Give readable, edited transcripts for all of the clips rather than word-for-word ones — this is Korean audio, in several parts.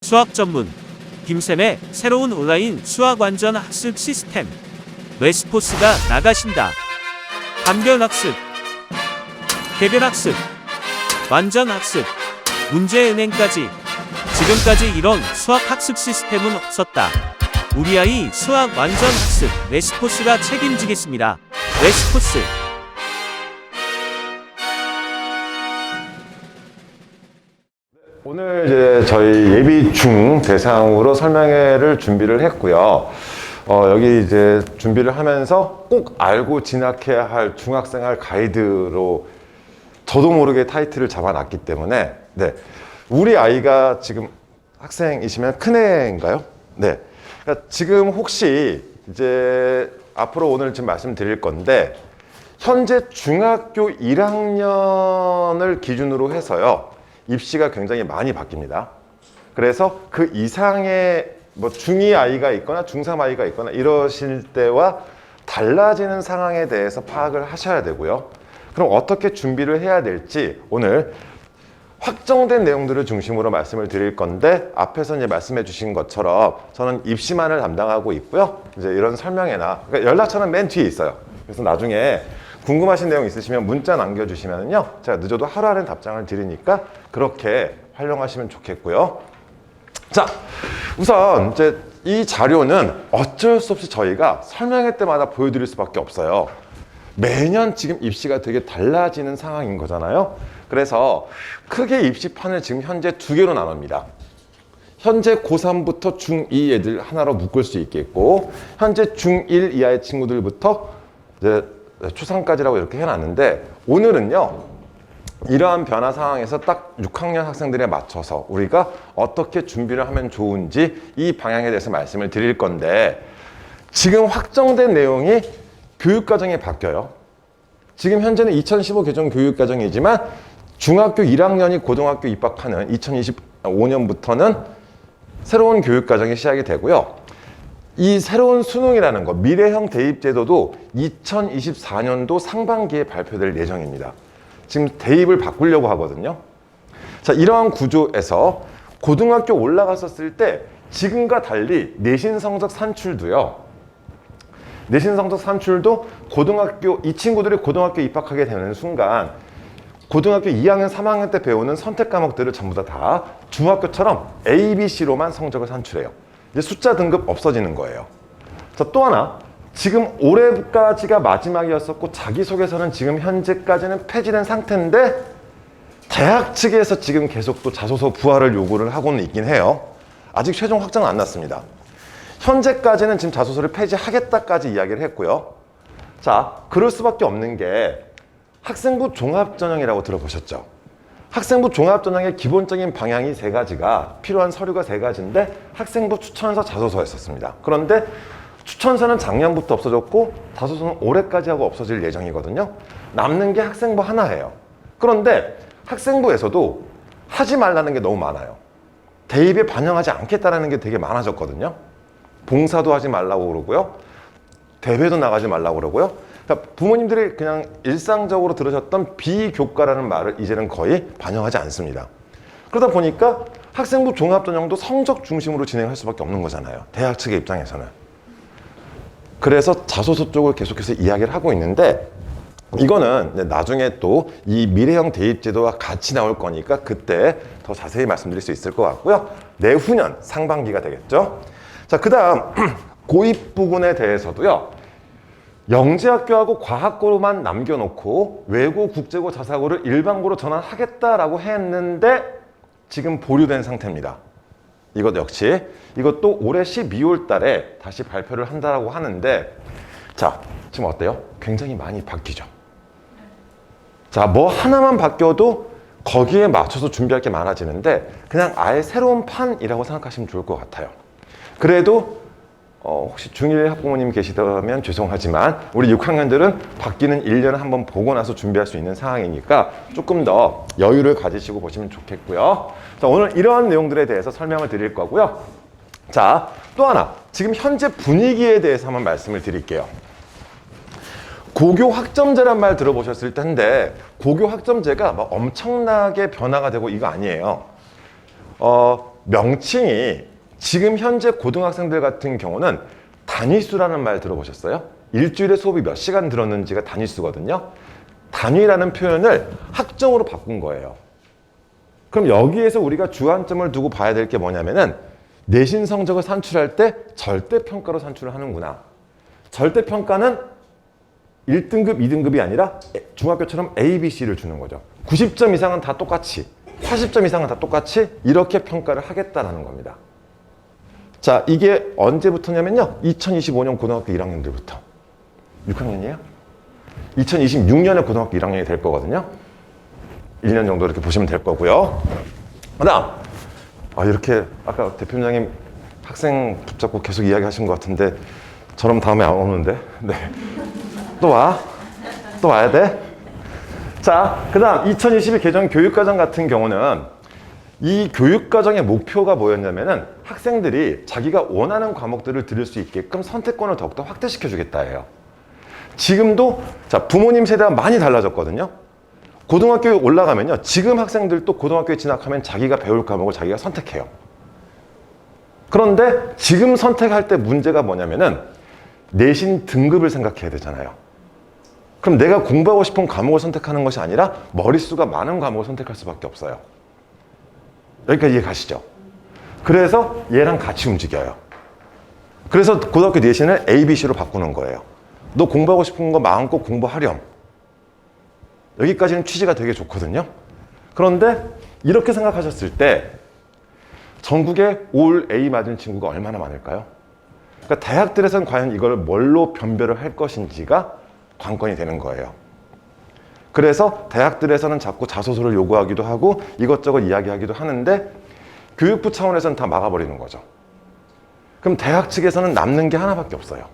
수학 전문 김쌤의 새로운 온라인 수학 완전 학습 시스템 레스포스가 나가신다. 단별 학습, 개별 학습, 완전 학습, 문제은행까지. 지금까지 이런 수학 학습 시스템은 없었다. 우리 아이 수학 완전 학습 레스포스가 책임지겠습니다. 레스포스. 오늘 이제 저희 예비 중 대상으로 설명회를 준비를 했고요. 여기 이제 준비를 하면서 꼭 알고 진학해야 할 중학생활 가이드로 저도 모르게 타이틀을 잡아놨기 때문에, 네. 우리 아이가 지금 학생이시면 큰애인가요? 네. 그러니까 지금 혹시 이제 앞으로 오늘 지금 말씀드릴 건데, 현재 중학교 1학년을 기준으로 해서요, 입시가 굉장히 많이 바뀝니다. 그래서 그 이상의 뭐 중2 아이가 있거나 중3 아이가 있거나 이러실 때와 달라지는 상황에 대해서 파악을 하셔야 되고요. 그럼 어떻게 준비를 해야 될지 오늘 확정된 내용들을 중심으로 말씀을 드릴 건데, 앞에서 이제 말씀해 주신 것처럼 저는 입시만을 담당하고 있고요. 이제 이런 설명회나, 그러니까 연락처는 맨 뒤에 있어요. 그래서 나중에 궁금하신 내용 있으시면 문자 남겨주시면요, 제가 늦어도 하루 안에 답장을 드리니까 그렇게 활용하시면 좋겠고요. 자, 우선 이제 이 자료는 어쩔 수 없이 저희가 설명회 때마다 보여드릴 수밖에 없어요. 매년 지금 입시가 되게 달라지는 상황인 거잖아요. 그래서 크게 입시판을 지금 현재 두 개로 나눕니다. 현재 고3부터 중2 애들 하나로 묶을 수 있겠고, 현재 중1 이하의 친구들부터 이제 초3까지라고 이렇게 해놨는데, 오늘은요 이러한 변화 상황에서 딱 6학년 학생들에 맞춰서 우리가 어떻게 준비를 하면 좋은지 이 방향에 대해서 말씀을 드릴 건데, 지금 확정된 내용이 교육과정이 바뀌어요. 지금 현재는 2015 개정 교육과정이지만 중학교 1학년이 고등학교 입학하는 2025년부터는 새로운 교육과정이 시작이 되고요. 이 새로운 수능이라는 거, 미래형 대입제도도 2024년도 상반기에 발표될 예정입니다. 지금 대입을 바꾸려고 하거든요. 자, 이러한 구조에서 고등학교 올라갔었을 때 지금과 달리 내신 성적 산출도요, 내신 성적 산출도 고등학교, 이 친구들이 고등학교 입학하게 되는 순간 고등학교 2학년, 3학년 때 배우는 선택 과목들을 전부 다 중학교처럼 A, B, C로만 성적을 산출해요. 이제 숫자 등급 없어지는 거예요. 자, 또 하나, 지금 올해까지가 마지막이었었고 자기소개서는 지금 현재까지는 폐지된 상태인데, 대학 측에서 지금 계속 또 자소서 부활을 요구를 하고는 있긴 해요. 아직 최종 확정은 안 났습니다. 현재까지는 지금 자소서를 폐지하겠다까지 이야기를 했고요. 자, 그럴 수밖에 없는 게 학생부 종합전형이라고 들어보셨죠? 학생부 종합전형의 기본적인 방향이 세 가지가, 필요한 서류가 세 가지인데 학생부 추천서, 자소서였었습니다. 그런데 추천서는 작년부터 없어졌고 자소서는 올해까지 하고 없어질 예정이거든요. 남는 게 학생부 하나예요. 그런데 학생부에서도 하지 말라는 게 너무 많아요. 대입에 반영하지 않겠다라는 게 되게 많아졌거든요. 봉사도 하지 말라고 그러고요, 대회도 나가지 말라고 그러고요. 그러니까 부모님들이 그냥 일상적으로 들으셨던 비교과라는 말을 이제는 거의 반영하지 않습니다. 그러다 보니까 학생부 종합전형도 성적 중심으로 진행할 수밖에 없는 거잖아요, 대학 측의 입장에서는. 그래서 자소서 쪽을 계속해서 이야기를 하고 있는데, 이거는 나중에 또 이 미래형 대입제도와 같이 나올 거니까 그때 더 자세히 말씀드릴 수 있을 것 같고요. 내후년 상반기가 되겠죠. 자, 그 다음 고입 부분에 대해서도요, 영재학교하고 과학고로만 남겨놓고 외고, 국제고, 자사고를 일반고로 전환하겠다라고 했는데 지금 보류된 상태입니다. 이것 역시, 이것도 올해 12월 달에 다시 발표를 한다라고 하는데, 자, 지금 어때요? 굉장히 많이 바뀌죠. 자, 뭐 하나만 바뀌어도 거기에 맞춰서 준비할 게 많아지는데 그냥 아예 새로운 판이라고 생각하시면 좋을 것 같아요. 그래도 혹시 중1 학부모님 계시다면 죄송하지만 우리 6학년들은 바뀌는 1년을 한번 보고 나서 준비할 수 있는 상황이니까 조금 더 여유를 가지시고 보시면 좋겠고요. 자, 오늘 이러한 내용들에 대해서 설명을 드릴 거고요. 자, 또 하나, 지금 현재 분위기에 대해서 한번 말씀을 드릴게요. 고교 학점제란 말 들어보셨을 텐데, 고교 학점제가 막 엄청나게 변화가 되고 이거 아니에요. 명칭이 지금 현재 고등학생들 같은 경우는 단위수라는 말 들어보셨어요? 일주일에 수업이 몇 시간 들었는지가 단위수거든요. 단위라는 표현을 학점으로 바꾼 거예요. 그럼 여기에서 우리가 주안점을 두고 봐야 될 게 뭐냐면은 내신 성적을 산출할 때 절대평가로 산출을 하는구나. 절대평가는 1등급, 2등급이 아니라 중학교처럼 A, B, C를 주는 거죠. 90점 이상은 다 똑같이, 80점 이상은 다 똑같이 이렇게 평가를 하겠다라는 겁니다. 자, 이게 언제부터냐면요. 2025년 고등학교 1학년들부터. 6학년이에요? 2026년에 고등학교 1학년이 될 거거든요. 1년 정도 이렇게 보시면 될 거고요. 그 다음, 이렇게 아까 대표님장님 학생 붙잡고 계속 이야기하신 것 같은데 저럼 다음에 안 오는데. 네. 또 와? 또 와야 돼? 자, 그 다음 2022 개정 교육과정 같은 경우는 이 교육과정의 목표가 뭐였냐면은 학생들이 자기가 원하는 과목들을 들을 수 있게끔 선택권을 더욱더 확대시켜 주겠다예요. 지금도 자, 부모님 세대가 많이 달라졌거든요. 고등학교에 올라가면요. 지금 학생들도 고등학교에 진학하면 자기가 배울 과목을 자기가 선택해요. 그런데 지금 선택할 때 문제가 뭐냐면은 내신 등급을 생각해야 되잖아요. 그럼 내가 공부하고 싶은 과목을 선택하는 것이 아니라 머릿수가 많은 과목을 선택할 수밖에 없어요. 여기까지 이해 가시죠? 그래서 얘랑 같이 움직여요. 그래서 고등학교 내신을 A, B, C로 바꾸는 거예요. 너 공부하고 싶은 거 마음껏 공부하렴. 여기까지는 취지가 되게 좋거든요. 그런데 이렇게 생각하셨을 때 전국에 올 A 맞은 친구가 얼마나 많을까요? 그러니까 대학들에서는 과연 이걸 뭘로 변별을 할 것인지가 관건이 되는 거예요. 그래서 대학들에서는 자꾸 자소서를 요구하기도 하고 이것저것 이야기하기도 하는데 교육부 차원에서는 다 막아버리는 거죠. 그럼 대학 측에서는 남는 게 하나밖에 없어요.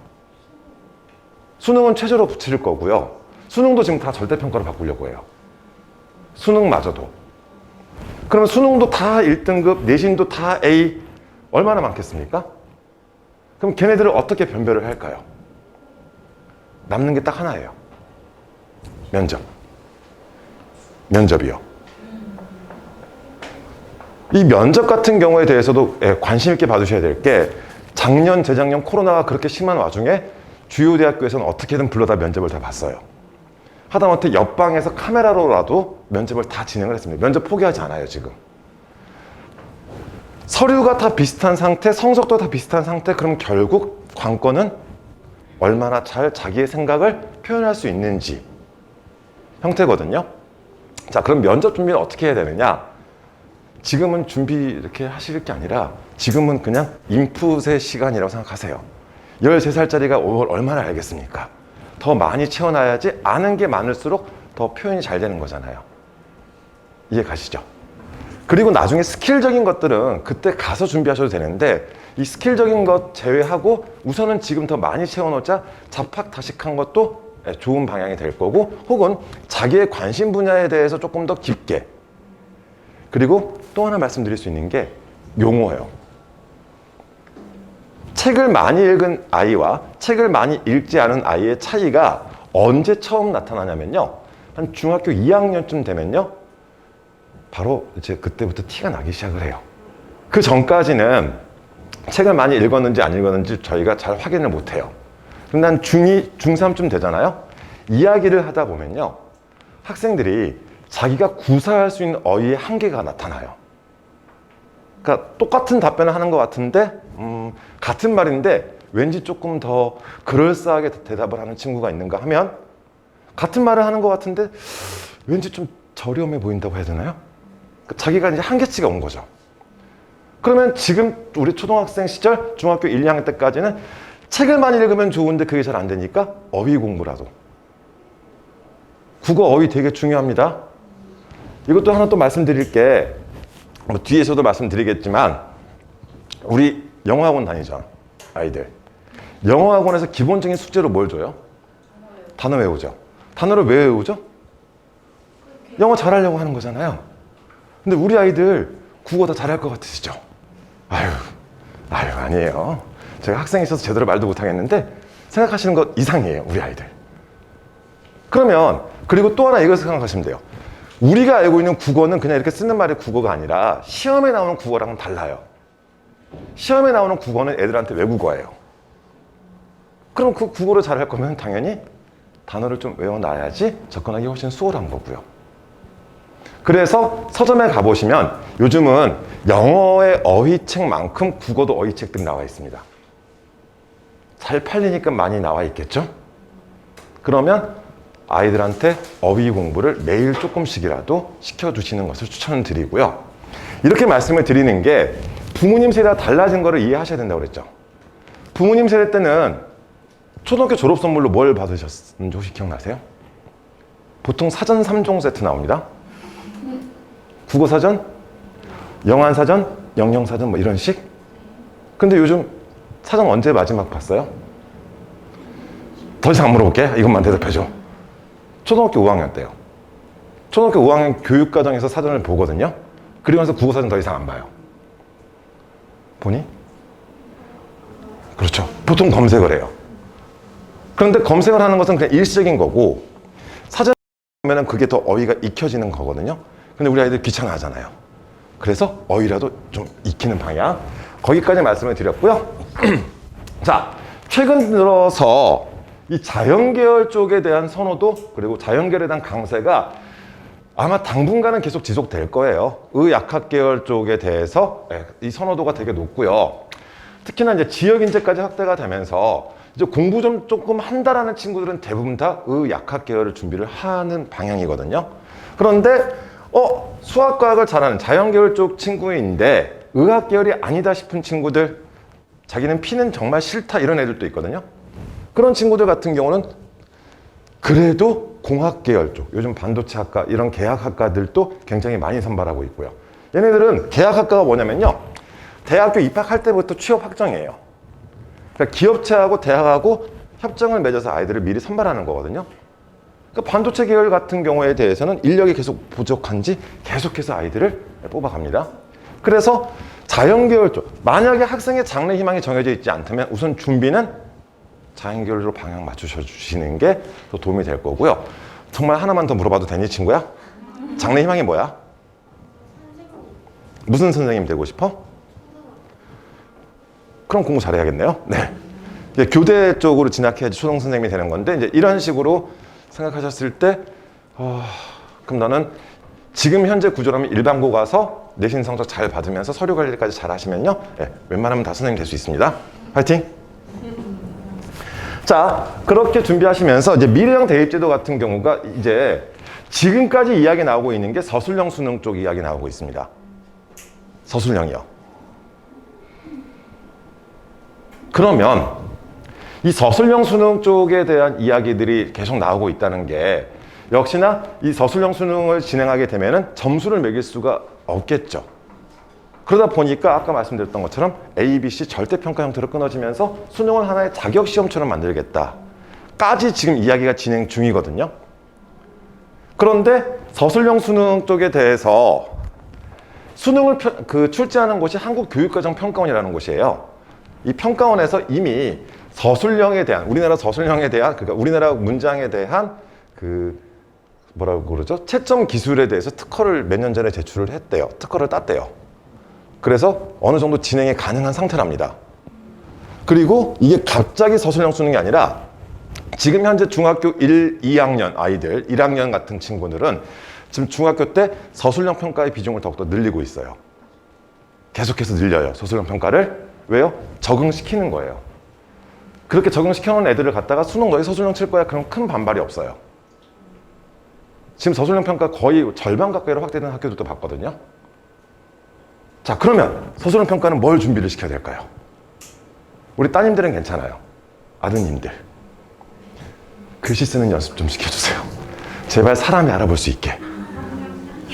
수능은 최저로 붙일 거고요. 수능도 지금 다 절대평가로 바꾸려고 해요. 수능마저도. 그러면 수능도 다 1등급, 내신도 다 A, 얼마나 많겠습니까? 그럼 걔네들을 어떻게 변별을 할까요? 남는 게 딱 하나예요. 면접. 면접이요. 이 면접 같은 경우에 대해서도 관심 있게 봐주셔야 될 게 작년, 재작년 코로나가 그렇게 심한 와중에 주요 대학교에서는 어떻게든 불러다 면접을 다 봤어요. 하다못해 옆방에서 카메라로라도 면접을 다 진행을 했습니다. 면접 포기하지 않아요, 지금. 서류가 다 비슷한 상태, 성적도 다 비슷한 상태, 그럼 결국 관건은 얼마나 잘 자기의 생각을 표현할 수 있는지 형태거든요. 자, 그럼 면접 준비는 어떻게 해야 되느냐? 지금은 준비 이렇게 하실 게 아니라 지금은 그냥 인풋의 시간이라고 생각하세요. 13살짜리가 얼마나 알겠습니까? 더 많이 채워놔야지 아는 게 많을수록 더 표현이 잘 되는 거잖아요. 이해 가시죠? 그리고 나중에 스킬적인 것들은 그때 가서 준비하셔도 되는데 이 스킬적인 것 제외하고 우선은 지금 더 많이 채워놓자 잡학다식한 것도 좋은 방향이 될 거고 혹은 자기의 관심 분야에 대해서 조금 더 깊게 그리고 또 하나 말씀드릴 수 있는 게 용어예요. 책을 많이 읽은 아이와 책을 많이 읽지 않은 아이의 차이가 언제 처음 나타나냐면요. 한 중학교 2학년쯤 되면요. 바로 이제 그때부터 티가 나기 시작을 해요. 그 전까지는 책을 많이 읽었는지 안 읽었는지 저희가 잘 확인을 못 해요. 근데 한 중2, 중3쯤 되잖아요. 이야기를 하다 보면요. 학생들이 자기가 구사할 수 있는 어휘의 한계가 나타나요. 그러니까 똑같은 답변을 하는 것 같은데 같은 말인데 왠지 조금 더 그럴싸하게 대답을 하는 친구가 있는가 하면 같은 말을 하는 것 같은데 왠지 좀 저렴해 보인다고 해야 되나요? 자기가 이제 한계치가 온 거죠. 그러면 지금 우리 초등학생 시절 중학교 1, 2학년 때까지는 책을 많이 읽으면 좋은데 그게 잘 안 되니까 어휘 공부라도. 국어 어휘 되게 중요합니다. 이것도 하나 또 말씀드릴 게 뭐 뒤에서도 말씀드리겠지만 우리 영어학원 다니죠. 아이들. 영어학원에서 기본적인 숙제로 뭘 줘요? 단어 외우죠. 단어를 왜 외우죠? 영어 잘하려고 하는 거잖아요. 근데 우리 아이들 국어 다 잘할 것 같으시죠? 아유 아니에요. 제가 학생이 있어서 제대로 말도 못하겠는데 생각하시는 것 이상이에요, 우리 아이들. 그러면 그리고 또 하나 이걸 생각하시면 돼요. 우리가 알고 있는 국어는 그냥 이렇게 쓰는 말의 국어가 아니라 시험에 나오는 국어랑은 달라요. 시험에 나오는 국어는 애들한테 외국어예요. 그럼 그 국어를 잘할 거면 당연히 단어를 좀 외워놔야지 접근하기 훨씬 수월한 거고요. 그래서 서점에 가보시면 요즘은 영어의 어휘책만큼 국어도 어휘책들이 나와 있습니다. 잘 팔리니까 많이 나와 있겠죠? 그러면 아이들한테 어휘 공부를 매일 조금씩이라도 시켜주시는 것을 추천드리고요. 이렇게 말씀을 드리는 게 부모님 세대가 달라진 거를 이해하셔야 된다고 그랬죠. 부모님 세대 때는 초등학교 졸업 선물로 뭘 받으셨는지 혹시 기억나세요? 보통 사전 3종 세트 나옵니다. 국어사전, 영안사전, 영영사전 뭐 이런 식. 근데 요즘 사전 언제 마지막 봤어요? 더 이상 안 물어볼게. 이것만 대답해줘. 초등학교 5학년 때요. 초등학교 5학년 교육과정에서 사전을 보거든요. 그리고 나서 국어사전 더 이상 안 봐요. 보니? 그렇죠. 보통 검색을 해요. 그런데 검색을 하는 것은 그냥 일시적인 거고 사전에 보면 그게 더 어휘가 익혀지는 거거든요. 근데 우리 아이들 귀찮아 하잖아요. 그래서 어휘라도 좀 익히는 방향, 거기까지 말씀을 드렸고요. 자, 최근 들어서 이 자연계열 쪽에 대한 선호도 그리고 자연계열에 대한 강세가 아마 당분간은 계속 지속될 거예요. 의약학계열 쪽에 대해서 이 선호도가 되게 높고요. 특히나 이제 지역인재까지 확대가 되면서 이제 공부 좀 조금 한다라는 친구들은 대부분 다 의약학계열을 준비를 하는 방향이거든요. 그런데 수학과학을 잘하는 자연계열 쪽 친구인데 의학계열이 아니다 싶은 친구들, 자기는 피는 정말 싫다 이런 애들도 있거든요. 그런 친구들 같은 경우는 그래도 공학계열 쪽, 요즘 반도체학과 이런 계약학과들도 굉장히 많이 선발하고 있고요. 얘네들은 계약학과가 뭐냐면요, 대학교 입학할 때부터 취업 확정이에요. 그러니까 기업체하고 대학하고 협정을 맺어서 아이들을 미리 선발하는 거거든요. 그러니까 반도체 계열 같은 경우에 대해서는 인력이 계속 부족한지 계속해서 아이들을 뽑아갑니다. 그래서 자연계열 쪽, 만약에 학생의 장래 희망이 정해져 있지 않다면 우선 준비는 자연계열로 방향 맞추셔 주시는 게 더 도움이 될 거고요. 정말 하나만 더 물어봐도 되니 친구야? 장래 희망이 뭐야? 무슨 선생님 되고 싶어? 그럼 공부 잘해야겠네요. 네. 이제 교대 쪽으로 진학해야지 초등 선생님이 되는 건데 이제 이런 식으로 생각하셨을 때 그럼 나는 지금 현재 구조라면 일반고 가서 내신 성적 잘 받으면서 서류 관리까지 잘 하시면요, 웬만하면 다 선생님 될 수 있습니다. 화이팅! 자, 그렇게 준비하시면서 이제 미래형 대입제도 같은 경우가 이제 지금까지 이야기 나오고 있는 게 서술형 수능 쪽 이야기 나오고 있습니다. 서술형이요. 그러면 이 서술형 수능 쪽에 대한 이야기들이 계속 나오고 있다는 게 역시나 이 서술형 수능을 진행하게 되면은 점수를 매길 수가 없겠죠. 그러다 보니까 아까 말씀드렸던 것처럼 A, B, C 절대평가 형태로 끊어지면서 수능을 하나의 자격시험처럼 만들겠다까지 지금 이야기가 진행 중이거든요. 그런데 서술형 수능 쪽에 대해서 수능을 출제하는 곳이 한국교육과정평가원이라는 곳이에요. 이 평가원에서 이미 서술형에 대한, 우리나라 서술형에 대한, 그러니까 우리나라 문장에 대한 뭐라고 그러죠? 채점 기술에 대해서 특허를 몇 년 전에 제출을 했대요. 특허를 땄대요. 그래서 어느 정도 진행이 가능한 상태랍니다. 그리고 이게 갑자기 서술형 수능이 아니라 지금 현재 중학교 1, 2학년 아이들, 1학년 같은 친구들은 지금 중학교 때 서술형 평가의 비중을 더욱더 늘리고 있어요. 계속해서 늘려요. 서술형 평가를. 왜요? 적응시키는 거예요. 그렇게 적응시켜놓은 애들을 갖다가 수능 너희 서술형 칠 거야? 그럼 큰 반발이 없어요. 지금 서술형 평가 거의 절반 가까이로 확대된 학교들도 봤거든요. 자, 그러면 서술형 평가는 뭘 준비를 시켜야 될까요? 우리 따님들은 괜찮아요. 아드님들. 글씨 쓰는 연습 좀 시켜주세요. 제발 사람이 알아볼 수 있게.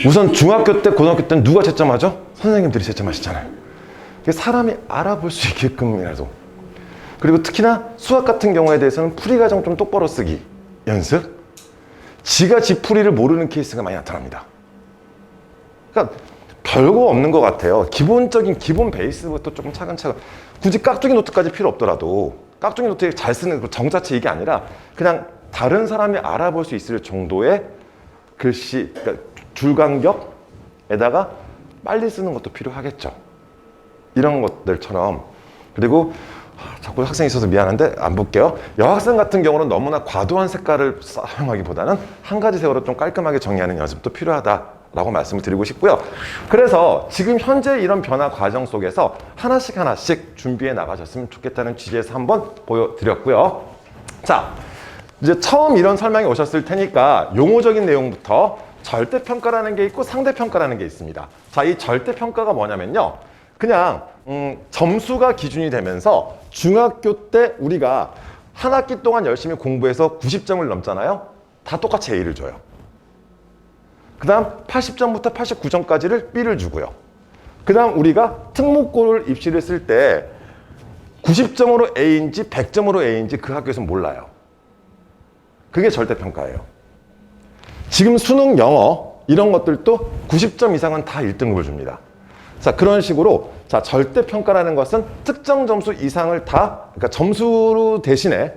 우선 중학교 때, 고등학교 때는 누가 채점하죠? 선생님들이 채점하시잖아요. 사람이 알아볼 수 있게끔이라도. 그리고 특히나 수학 같은 경우에 대해서는 풀이 과정 좀 똑바로 쓰기 연습. 지가 지 풀이를 모르는 케이스가 많이 나타납니다. 그러니까 별거 없는 것 같아요. 기본적인 기본 베이스부터 조금 차근차근. 굳이 깍두기 노트까지 필요 없더라도 깍두기 노트에 잘 쓰는 정자체 이게 아니라 그냥 다른 사람이 알아볼 수 있을 정도의 글씨, 그러니까 줄 간격에다가 빨리 쓰는 것도 필요하겠죠. 이런 것들처럼. 그리고 자꾸 학생이 있어서 미안한데 안 볼게요. 여학생 같은 경우는 너무나 과도한 색깔을 사용하기보다는 한 가지 색으로 좀 깔끔하게 정리하는 연습도 필요하다라고 말씀을 드리고 싶고요. 그래서 지금 현재 이런 변화 과정 속에서 하나씩 준비해 나가셨으면 좋겠다는 취지에서 한번 보여드렸고요. 자, 이제 처음 이런 설명이 오셨을 테니까 용어적인 내용부터 절대평가라는 게 있고 상대평가라는 게 있습니다. 자, 이 절대평가가 뭐냐면요. 그냥 점수가 기준이 되면서 중학교 때 우리가 한 학기 동안 열심히 공부해서 90점을 넘잖아요. 다 똑같이 A를 줘요. 그 다음 80점부터 89점까지를 B를 주고요. 그 다음 우리가 특목고를 입시를 쓸 때 90점으로 A인지 100점으로 A인지 그 학교에서 몰라요. 그게 절대평가예요. 지금 수능, 영어 이런 것들도 90점 이상은 다 1등급을 줍니다. 자, 그런 식으로 자, 절대평가라는 것은 특정 점수 이상을 다, 그러니까 점수 대신에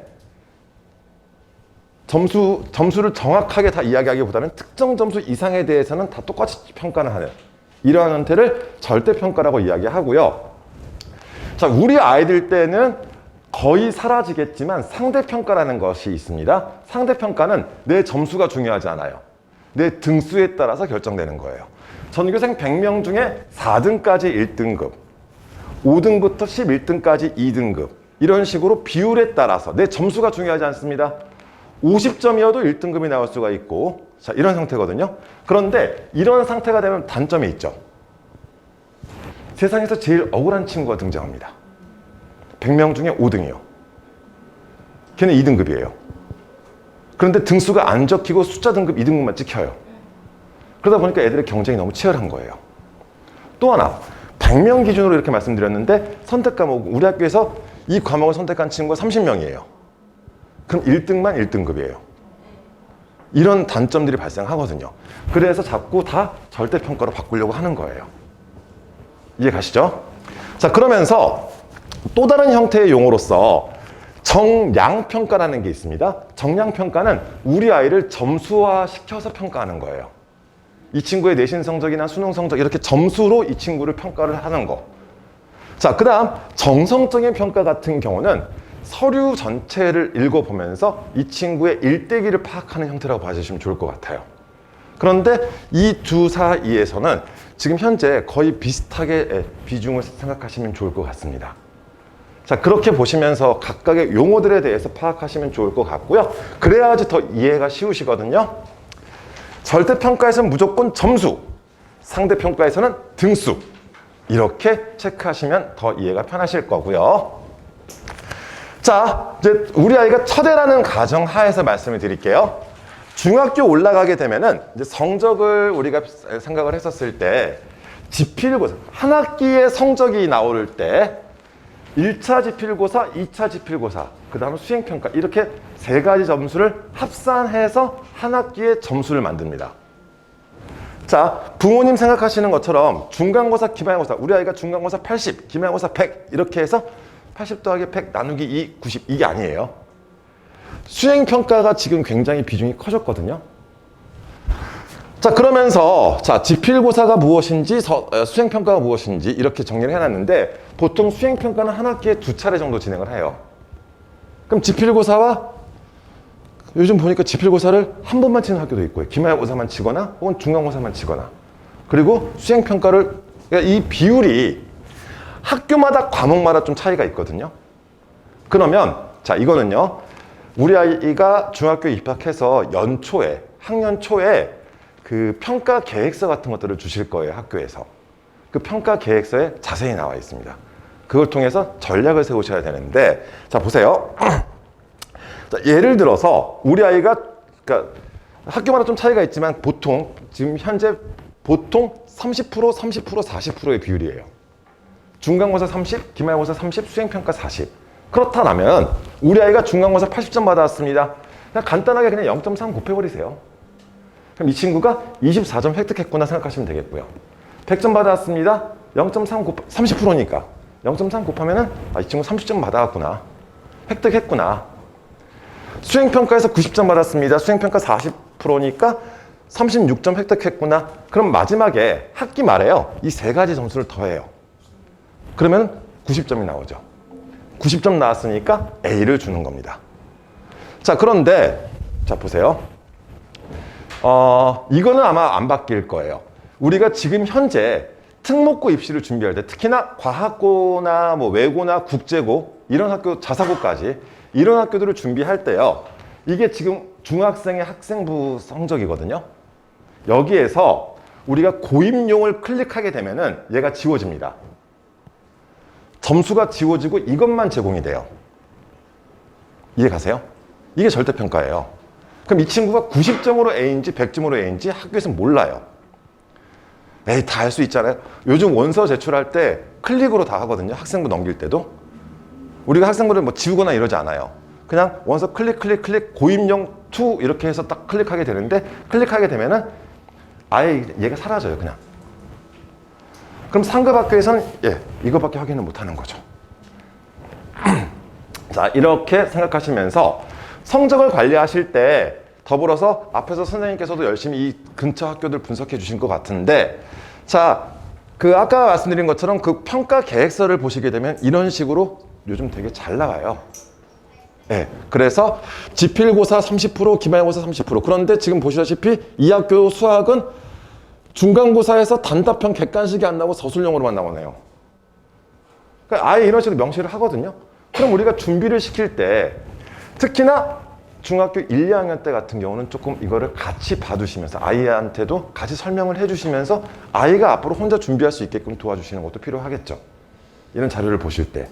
점수를 정확하게 다 이야기하기보다는 특정 점수 이상에 대해서는 다 똑같이 평가를 하는 이러한 형태를 절대평가라고 이야기하고요. 자, 우리 아이들 때는 거의 사라지겠지만 상대평가라는 것이 있습니다. 상대평가는 내 점수가 중요하지 않아요. 내 등수에 따라서 결정되는 거예요. 전교생 100명 중에 4등까지 1등급, 5등부터 11등까지 2등급 이런 식으로 비율에 따라서 내 점수가 중요하지 않습니다. 50점이어도 1등급이 나올 수가 있고 자, 이런 형태거든요. 그런데 이런 상태가 되면 단점이 있죠. 세상에서 제일 억울한 친구가 등장합니다. 100명 중에 5등이요. 걔는 2등급이에요. 그런데 등수가 안 적히고 숫자 등급 2등급만 찍혀요. 그러다 보니까 애들의 경쟁이 너무 치열한 거예요. 또 하나, 100명 기준으로 이렇게 말씀드렸는데 선택 과목, 우리 학교에서 이 과목을 선택한 친구가 30명이에요. 그럼 1등만 1등급이에요. 이런 단점들이 발생하거든요. 그래서 자꾸 다 절대평가로 바꾸려고 하는 거예요. 이해 가시죠? 자, 그러면서 또 다른 형태의 용어로서 정량평가라는 게 있습니다. 정량평가는 우리 아이를 점수화시켜서 평가하는 거예요. 이 친구의 내신 성적이나 수능 성적 이렇게 점수로 이 친구를 평가를 하는 거. 자, 그 다음 정성적인 평가 같은 경우는 서류 전체를 읽어보면서 이 친구의 일대기를 파악하는 형태라고 봐주시면 좋을 것 같아요. 그런데 이 두 사이에서는 지금 현재 거의 비슷하게 비중을 생각하시면 좋을 것 같습니다. 자, 그렇게 보시면서 각각의 용어들에 대해서 파악하시면 좋을 것 같고요. 그래야지 더 이해가 쉬우시거든요. 절대평가에서는 무조건 점수, 상대평가에서는 등수 이렇게 체크하시면 더 이해가 편하실 거고요. 자, 이제 우리 아이가 첫애라는 가정 하에서 말씀을 드릴게요. 중학교 올라가게 되면은 이제 성적을 우리가 생각을 했었을 때 지필고사, 한 학기의 성적이 나올 때 1차 지필고사, 2차 지필고사, 그 다음에 수행평가 이렇게 세 가지 점수를 합산해서 한 학기의 점수를 만듭니다. 자, 부모님 생각하시는 것처럼 중간고사, 기말고사, 우리 아이가 중간고사 80, 기말고사 100 이렇게 해서 80 더하기 100 나누기 2, 90 이게 아니에요. 수행평가가 지금 굉장히 비중이 커졌거든요. 자, 그러면서 자, 지필고사가 무엇인지 수행평가가 무엇인지 이렇게 정리를 해놨는데 보통 수행평가는 한 학기에 2차례 정도 진행을 해요. 그럼 지필고사와 요즘 보니까 지필고사를 한 번만 치는 학교도 있고요. 기말고사만 치거나 혹은 중간고사만 치거나 그리고 수행평가를 그러니까 이 비율이 학교마다 과목마다 좀 차이가 있거든요. 그러면 자, 이거는요. 우리 아이가 중학교 입학해서 연초에 학년 초에 그 평가 계획서 같은 것들을 주실 거예요. 학교에서. 그 평가 계획서에 자세히 나와 있습니다. 그걸 통해서 전략을 세우셔야 되는데 자, 보세요. 자, 예를 들어서 우리 아이가 그러니까 학교마다 좀 차이가 있지만 보통 지금 현재 보통 30%, 30%, 40%의 비율이에요. 중간고사 30, 기말고사 30, 수행평가 40. 그렇다면 우리 아이가 중간고사 80점 받아왔습니다. 그냥 간단하게 그냥 0.3 곱해버리세요. 그럼 이 친구가 24점 획득했구나 생각하시면 되겠고요. 100점 받아왔습니다. 0.3 곱 30%니까 0.3 곱하면은 이 친구 30점 받아왔구나. 획득했구나. 수행평가에서 90점 받았습니다. 수행평가 40%니까 36점 획득했구나. 그럼 마지막에 학기 말에요. 이 세 가지 점수를 더해요. 그러면 90점이 나오죠. 90점 나왔으니까 A를 주는 겁니다. 자, 그런데 자 보세요. 이거는 아마 안 바뀔 거예요. 우리가 지금 현재 특목고 입시를 준비할 때 특히나 과학고나 뭐 외고나 국제고 이런 학교, 자사고까지 이런 학교들을 준비할 때요. 이게 지금 중학생의 학생부 성적이거든요. 여기에서 우리가 고임용을 클릭하게 되면은 얘가 지워집니다. 점수가 지워지고 이것만 제공이 돼요. 이해 가세요? 이게 절대평가예요. 그럼 이 친구가 90점으로 A인지 100점으로 A인지 학교에서 몰라요. 에이, 다 할 수 있잖아요. 요즘 원서 제출할 때 클릭으로 다 하거든요. 학생부 넘길 때도. 우리가 학생부를 뭐 지우거나 이러지 않아요. 그냥 원서 클릭 고임용 2 이렇게 해서 딱 클릭하게 되는데 클릭하게 되면은 아예 얘가 사라져요. 그냥. 그럼 상급 학교에서는 이거밖에 확인을 못 하는 거죠. 자, 이렇게 생각하시면서 성적을 관리하실 때 더불어서 앞에서 선생님께서도 열심히 이 근처 학교들 분석해 주신 것 같은데, 자, 그 아까 말씀드린 것처럼 그 평가 계획서를 보시게 되면 이런 식으로 요즘 되게 잘 나와요. 그래서 지필고사 30%, 기말고사 30%. 그런데 지금 보시다시피 이 학교 수학은 중간고사에서 단답형 객관식이 안 나오고 서술형으로만 나오네요. 그러니까 아예 이런 식으로 명시를 하거든요. 그럼 우리가 준비를 시킬 때 특히나 중학교 1, 2학년 때 같은 경우는 조금 이거를 같이 봐두시면서 아이한테도 같이 설명을 해주시면서 아이가 앞으로 혼자 준비할 수 있게끔 도와주시는 것도 필요하겠죠. 이런 자료를 보실 때.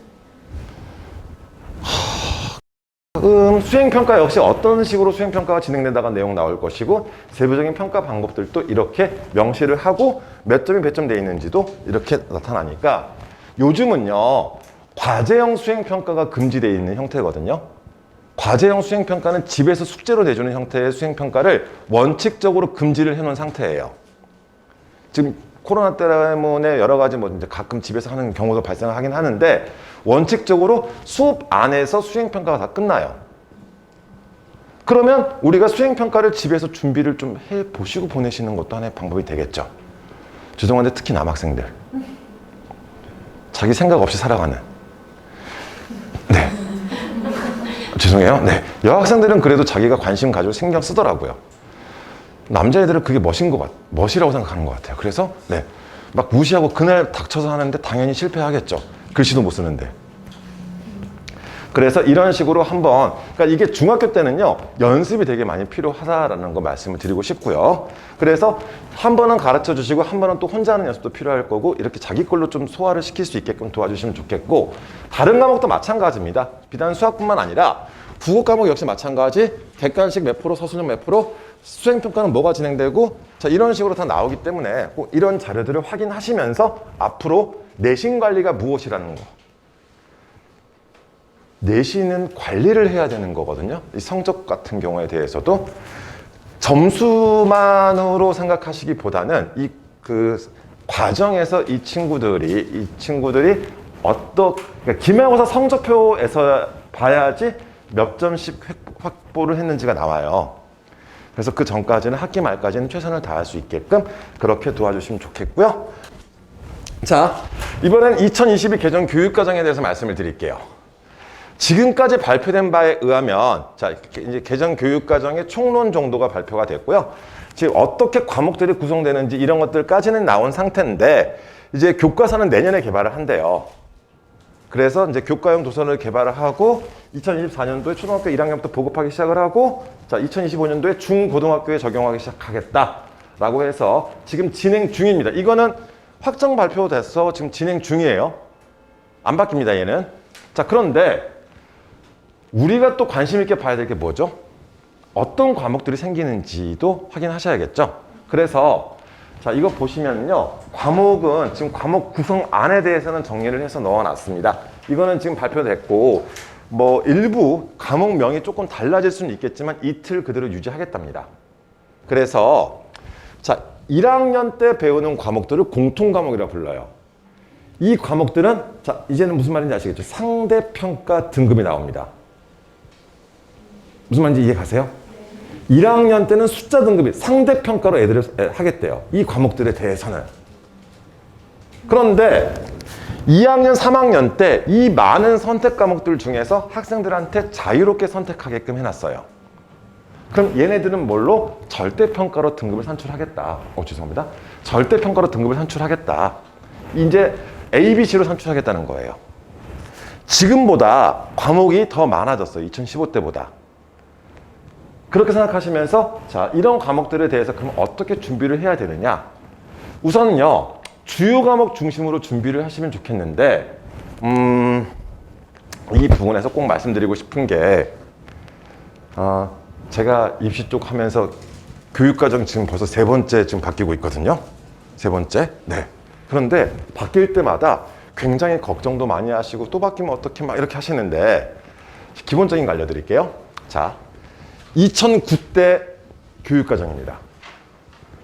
수행평가 역시 어떤 식으로 수행평가가 진행된다가 내용 나올 것이고 세부적인 평가 방법들도 이렇게 명시를 하고 몇 점이 몇 점 돼 있는지도 이렇게 나타나니까 요즘은요 과제형 수행평가가 금지되어 있는 형태거든요. 과제형 수행평가는 집에서 숙제로 내주는 형태의 수행평가를 원칙적으로 금지를 해놓은 상태예요. 지금 코로나 때문에 여러 가지 뭐 이제 가끔 집에서 하는 경우도 발생하긴 하는데 원칙적으로 수업 안에서 수행평가가 다 끝나요. 그러면 우리가 수행평가를 집에서 준비를 좀 해보시고 보내시는 것도 하나의 방법이 되겠죠. 죄송한데 특히 남학생들. 자기 생각 없이 살아가는. 네. 죄송해요. 네. 여학생들은 그래도 자기가 관심 가지고 신경 쓰더라고요. 남자애들은 그게 멋이라고 생각하는 것 같아요. 그래서 네, 막 무시하고 그날 닥쳐서 하는데 당연히 실패하겠죠. 글씨도 못 쓰는데. 그래서 이런 식으로 한번, 그러니까 이게 중학교 때는요 연습이 되게 많이 필요하다라는 거 말씀을 드리고 싶고요. 그래서 한 번은 가르쳐 주시고 한 번은 또 혼자 하는 연습도 필요할 거고 이렇게 자기 걸로 좀 소화를 시킬 수 있게끔 도와주시면 좋겠고, 다른 과목도 마찬가지입니다. 비단 수학뿐만 아니라 국어 과목 역시 마찬가지. 객관식 몇 프로, 서술형 몇 프로, 수행평가는 뭐가 진행되고, 자, 이런 식으로 다 나오기 때문에 꼭 이런 자료들을 확인하시면서 앞으로 내신 관리가 무엇이라는 거. 내신은 관리를 해야 되는 거거든요. 이 성적 같은 경우에 대해서도 점수만으로 생각하시기보다는 이 그 과정에서 이 친구들이 그러니까 기말고사 성적표에서 봐야지 몇 점씩 확보를 했는지가 나와요. 그래서 그 전까지는 학기 말까지는 최선을 다할 수 있게끔 그렇게 도와주시면 좋겠고요. 자, 이번엔 2022 개정 교육과정에 대해서 말씀을 드릴게요. 지금까지 발표된 바에 의하면, 자, 이제 개정 교육과정의 총론 정도가 발표가 됐고요. 지금 어떻게 과목들이 구성되는지 이런 것들까지는 나온 상태인데, 이제 교과서는 내년에 개발을 한대요. 그래서 이제 교과형 도서를 개발을 하고 2024년도에 초등학교 1학년부터 보급하기 시작을 하고, 자, 2025년도에 중고등학교에 적용하기 시작하겠다라고 해서 지금 진행 중입니다. 이거는 확정 발표돼서 지금 진행 중이에요. 안 바뀝니다, 얘는. 자, 그런데 우리가 또 관심 있게 봐야 될 게 뭐죠? 어떤 과목들이 생기는지도 확인하셔야겠죠. 그래서 자, 이거 보시면요, 과목은 지금 과목 구성안에 대해서는 정리를 해서 넣어놨습니다. 이거는 지금 발표됐고 뭐 일부 과목명이 조금 달라질 수는 있겠지만 이 틀 그대로 유지하겠답니다. 그래서 자, 1학년 때 배우는 과목들을 공통과목이라고 불러요. 이 과목들은 자, 이제는 무슨 말인지 아시겠죠? 상대평가 등급이 나옵니다. 무슨 말인지 이해 가세요? 1학년 때는 숫자 등급이 상대평가로 애들을 하겠대요. 이 과목들에 대해서는. 그런데 2학년, 3학년 때 이 많은 선택 과목들 중에서 학생들한테 자유롭게 선택하게끔 해놨어요. 그럼 얘네들은 뭘로? 절대평가로 등급을 산출하겠다. 죄송합니다. 절대평가로 등급을 산출하겠다. 이제 ABC로 산출하겠다는 거예요. 지금보다 과목이 더 많아졌어요. 2015 때보다. 그렇게 생각하시면서 자, 이런 과목들에 대해서 그럼 어떻게 준비를 해야 되느냐? 우선은요, 주요 과목 중심으로 준비를 하시면 좋겠는데 이 부분에서 꼭 말씀드리고 싶은 게 제가 입시 쪽 하면서 교육과정 지금 벌써 3번째 지금 바뀌고 있거든요. 3번째. 네. 그런데 바뀔 때마다 굉장히 걱정도 많이 하시고 또 바뀌면 어떻게 막 이렇게 하시는데 기본적인 거 알려드릴게요. 자, 2009때 교육과정입니다.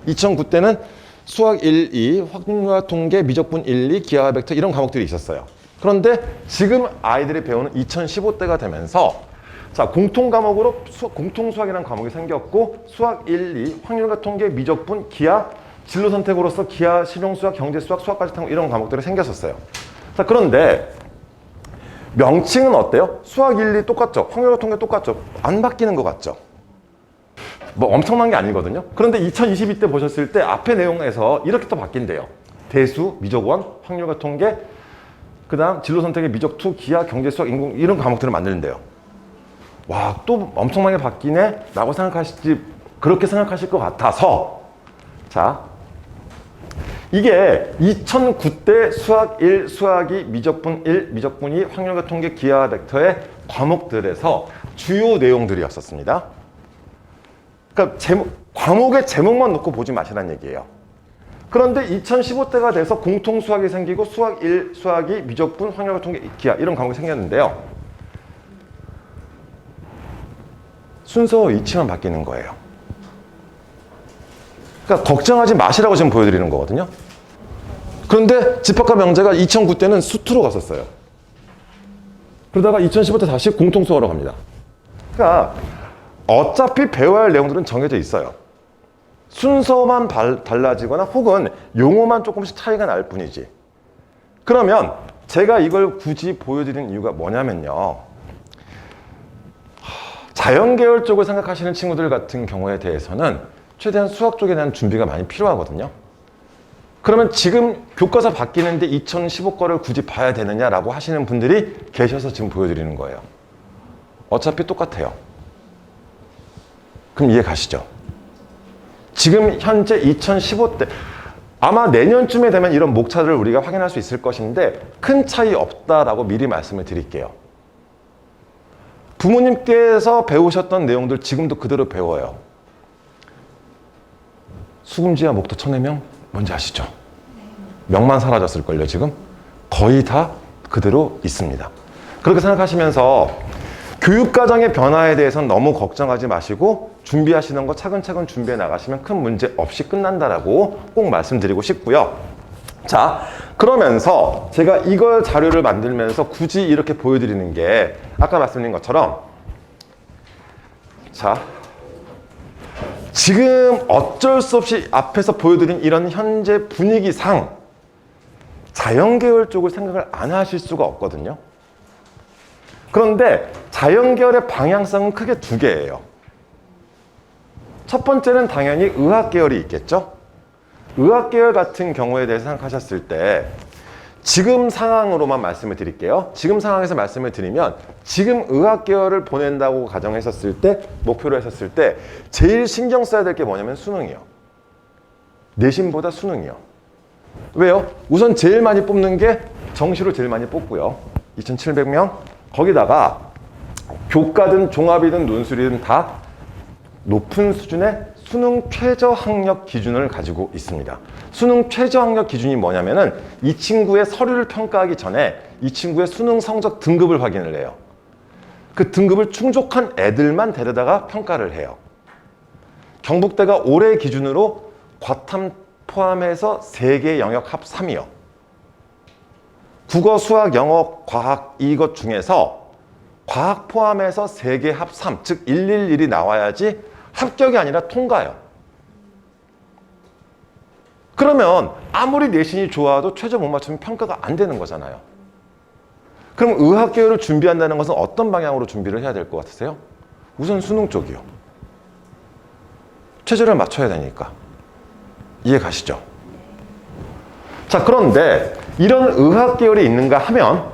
2009때는 수학 1, 2, 확률과 통계, 미적분 1, 2, 기하와 벡터 이런 과목들이 있었어요. 그런데 지금 아이들이 배우는 2015때가 되면서 자, 공통 과목으로 공통 수학이라는 과목이 생겼고 수학 1, 2, 확률과 통계, 미적분, 기하, 진로 선택으로서 기하, 실용수학, 경제수학, 수학까지 탐구 이런 과목들이 생겼었어요. 자, 그런데 명칭은 어때요? 수학 1, 2 똑같죠? 확률과 통계 똑같죠? 안 바뀌는 것 같죠? 뭐 엄청난 게 아니거든요. 그런데 2022때 보셨을 때 앞에 내용에서 이렇게 또 바뀐대요. 대수, 미적원, 확률과 통계, 그 다음 진로 선택의 미적2, 기하, 경제수학, 인공 이런 과목들을 만드는데요. 와, 또 엄청나게 바뀌네? 라고 생각하실지 그렇게 생각하실 것 같아서 자, 이게 2009때 수학 1, 수학 2, 미적분 1, 미적분 2, 확률과 통계, 기하, 벡터의 과목들에서 주요 내용들이었었습니다. 그러니까 과목의 제목만 놓고 보지 마시라는 얘기예요. 그런데 2015때가 돼서 공통 수학이 생기고 수학 1, 수학 2, 미적분, 확률과 통계, 기하 이런 과목이 생겼는데요. 순서 위치만 바뀌는 거예요. 그러니까 걱정하지 마시라고 지금 보여드리는 거거든요. 그런데 집합과 명제가 2009때는 수투로 갔었어요. 그러다가 2015때 다시 공통수학으로 갑니다. 그러니까 어차피 배워야 할 내용들은 정해져 있어요. 순서만 달라지거나 혹은 용어만 조금씩 차이가 날 뿐이지. 그러면 제가 이걸 굳이 보여드리는 이유가 뭐냐면요. 자연계열 쪽을 생각하시는 친구들 같은 경우에 대해서는 최대한 수학 쪽에 대한 준비가 많이 필요하거든요. 그러면 지금 교과서 바뀌는데 2015 거를 굳이 봐야 되느냐라고 하시는 분들이 계셔서 지금 보여드리는 거예요. 어차피 똑같아요. 그럼 이해 가시죠? 지금 현재 2015때 아마 내년쯤에 되면 이런 목차를 우리가 확인할 수 있을 것인데 큰 차이 없다라고 미리 말씀을 드릴게요. 부모님께서 배우셨던 내용들 지금도 그대로 배워요. 수금지와 목도 천해명 뭔지 아시죠? 명만 사라졌을걸요 지금? 거의 다 그대로 있습니다. 그렇게 생각하시면서 교육과정의 변화에 대해서는 너무 걱정하지 마시고 준비하시는 거 차근차근 준비해 나가시면 큰 문제 없이 끝난다라고 꼭 말씀드리고 싶고요. 자, 그러면서 제가 이걸 자료를 만들면서 굳이 이렇게 보여드리는 게 아까 말씀드린 것처럼 자, 지금 어쩔 수 없이 앞에서 보여드린 이런 현재 분위기상 자연계열 쪽을 생각을 안 하실 수가 없거든요. 그런데 자연계열의 방향성은 크게 2개예요. 첫 번째는 당연히 의학계열이 있겠죠. 의학계열 같은 경우에 대해서 생각하셨을 때 지금 상황으로만 말씀을 드릴게요. 지금 상황에서 말씀을 드리면 지금 의학계열을 보낸다고 가정했었을 때 목표로 했었을 때 제일 신경 써야 될 게 뭐냐면 수능이요. 내신보다 수능이요. 왜요? 우선 제일 많이 뽑는 게 정시로 제일 많이 뽑고요. 2,700명. 거기다가 교과든 종합이든 논술이든 다 높은 수준의 수능 최저 학력 기준을 가지고 있습니다. 수능 최저 학력 기준이 뭐냐면은 이 친구의 서류를 평가하기 전에 이 친구의 수능 성적 등급을 확인을 해요. 그 등급을 충족한 애들만 데려다가 평가를 해요. 경북대가 올해 기준으로 과탐 포함해서 3개 영역 합 3이요. 국어, 수학, 영어, 과학 이것 중에서 과학 포함해서 3개 합 3, 즉 111이 나와야지 합격이 아니라 통과요. 그러면 아무리 내신이 좋아도 최저 못 맞추면 평가가 안 되는 거잖아요. 그럼 의학계열을 준비한다는 것은 어떤 방향으로 준비를 해야 될 것 같으세요? 우선 수능 쪽이요. 최저를 맞춰야 되니까. 이해 가시죠? 자, 그런데 이런 의학계열이 있는가 하면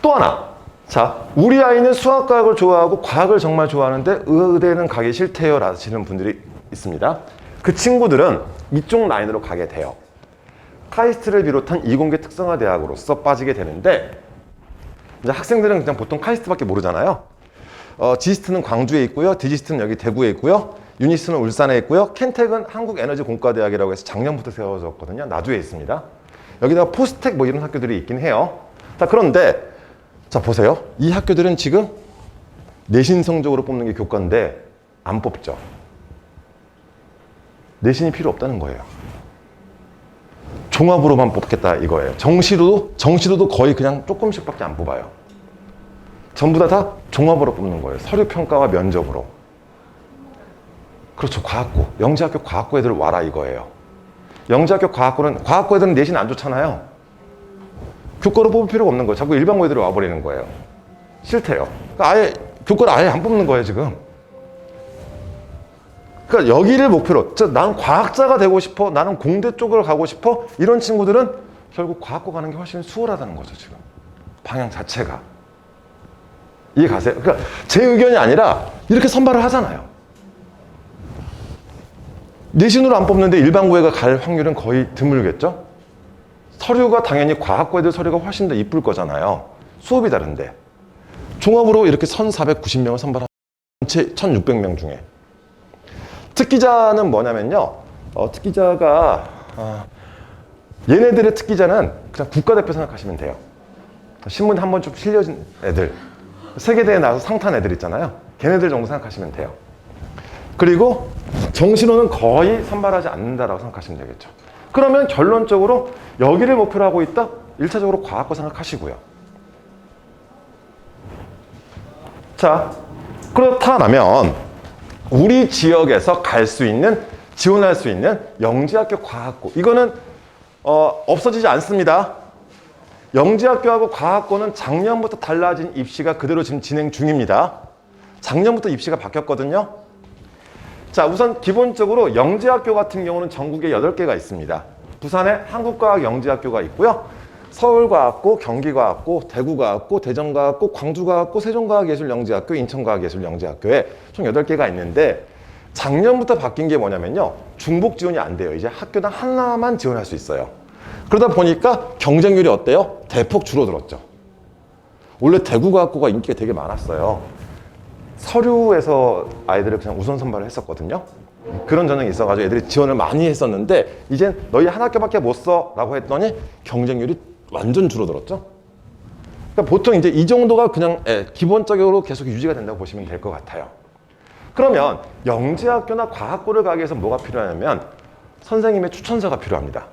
또 하나. 자, 우리 아이는 수학과학을 좋아하고 과학을 정말 좋아하는데 의대는 가기 싫대요 라시는 분들이 있습니다. 그 친구들은 이쪽 라인으로 가게 돼요. 카이스트를 비롯한 이공계 특성화 대학으로서 빠지게 되는데, 이제 학생들은 그냥 보통 카이스트밖에 모르잖아요. 지스트는 광주에 있고요. 디지스트는 여기 대구에 있고요. 유니스는 울산에 있고요. 켄텍은 한국에너지공과대학이라고 해서 작년부터 세워졌거든요. 나주에 있습니다. 여기다가 포스텍 뭐 이런 학교들이 있긴 해요. 자, 그런데 자, 보세요. 이 학교들은 지금 내신 성적으로 뽑는 게 교과인데 안 뽑죠. 내신이 필요 없다는 거예요. 종합으로만 뽑겠다 이거예요. 정시로도 거의 그냥 조금씩밖에 안 뽑아요. 전부 다 종합으로 뽑는 거예요. 서류 평가와 면접으로. 그렇죠. 과학고. 영재학교 과학고 애들 와라 이거예요. 영재학교 과학고 애들은 내신 안 좋잖아요. 교과로 뽑을 필요가 없는 거예요. 자꾸 일반고 애들이 와버리는 거예요. 싫대요. 그러니까 아예 교과를 아예 안 뽑는 거예요 지금. 그러니까 여기를 목표로 나는 과학자가 되고 싶어, 나는 공대 쪽으로 가고 싶어, 이런 친구들은 결국 과학고 가는 게 훨씬 수월하다는 거죠 지금. 방향 자체가. 이해 가세요? 그러니까 제 의견이 아니라 이렇게 선발을 하잖아요. 내신으로 안 뽑는데 일반고에가 갈 확률은 거의 드물겠죠? 서류가 당연히 과학고 애들 서류가 훨씬 더 이쁠 거잖아요. 수업이 다른데. 종합으로 이렇게 1,490명을 선발한 전체 1,600명 중에. 특기자는 뭐냐면요. 특기자가 얘네들의 특기자는 그냥 국가대표 생각하시면 돼요. 신문에 한 번쯤 실려진 애들. 세계대회에 나와서 상탄 애들 있잖아요. 걔네들 정도 생각하시면 돼요. 그리고 정시로는 거의 선발하지 않는다라고 생각하시면 되겠죠. 그러면 결론적으로 여기를 목표로 하고 있다? 1차적으로 과학고 생각하시고요. 자, 그렇다면 우리 지역에서 갈 수 있는, 지원할 수 있는 영재학교 과학고, 이거는 없어지지 않습니다. 영재학교하고 과학고는 작년부터 달라진 입시가 그대로 지금 진행 중입니다. 작년부터 입시가 바뀌었거든요. 자, 우선 기본적으로 영재학교 같은 경우는 전국에 8개가 있습니다. 부산에 한국과학 영재학교가 있고요. 서울과학고, 경기과학고, 대구과학고, 대전과학고, 광주과학고, 세종과학예술영재학교, 인천과학예술영재학교에 총 8개가 있는데, 작년부터 바뀐 게 뭐냐면요. 중복 지원이 안 돼요. 이제 학교당 하나만 지원할 수 있어요. 그러다 보니까 경쟁률이 어때요? 대폭 줄어들었죠. 원래 대구과학고가 인기가 되게 많았어요. 서류에서 아이들을 그냥 우선 선발을 했었거든요. 그런 전형이 있어가지고 애들이 지원을 많이 했었는데, 이젠 너희 한 학교밖에 못 써 라고 했더니 경쟁률이 완전 줄어들었죠. 그러니까 보통 이제 이 정도가 그냥 기본적으로 계속 유지가 된다고 보시면 될 것 같아요. 그러면 영재학교나 과학고를 가기 위해서 뭐가 필요하냐면 선생님의 추천서가 필요합니다.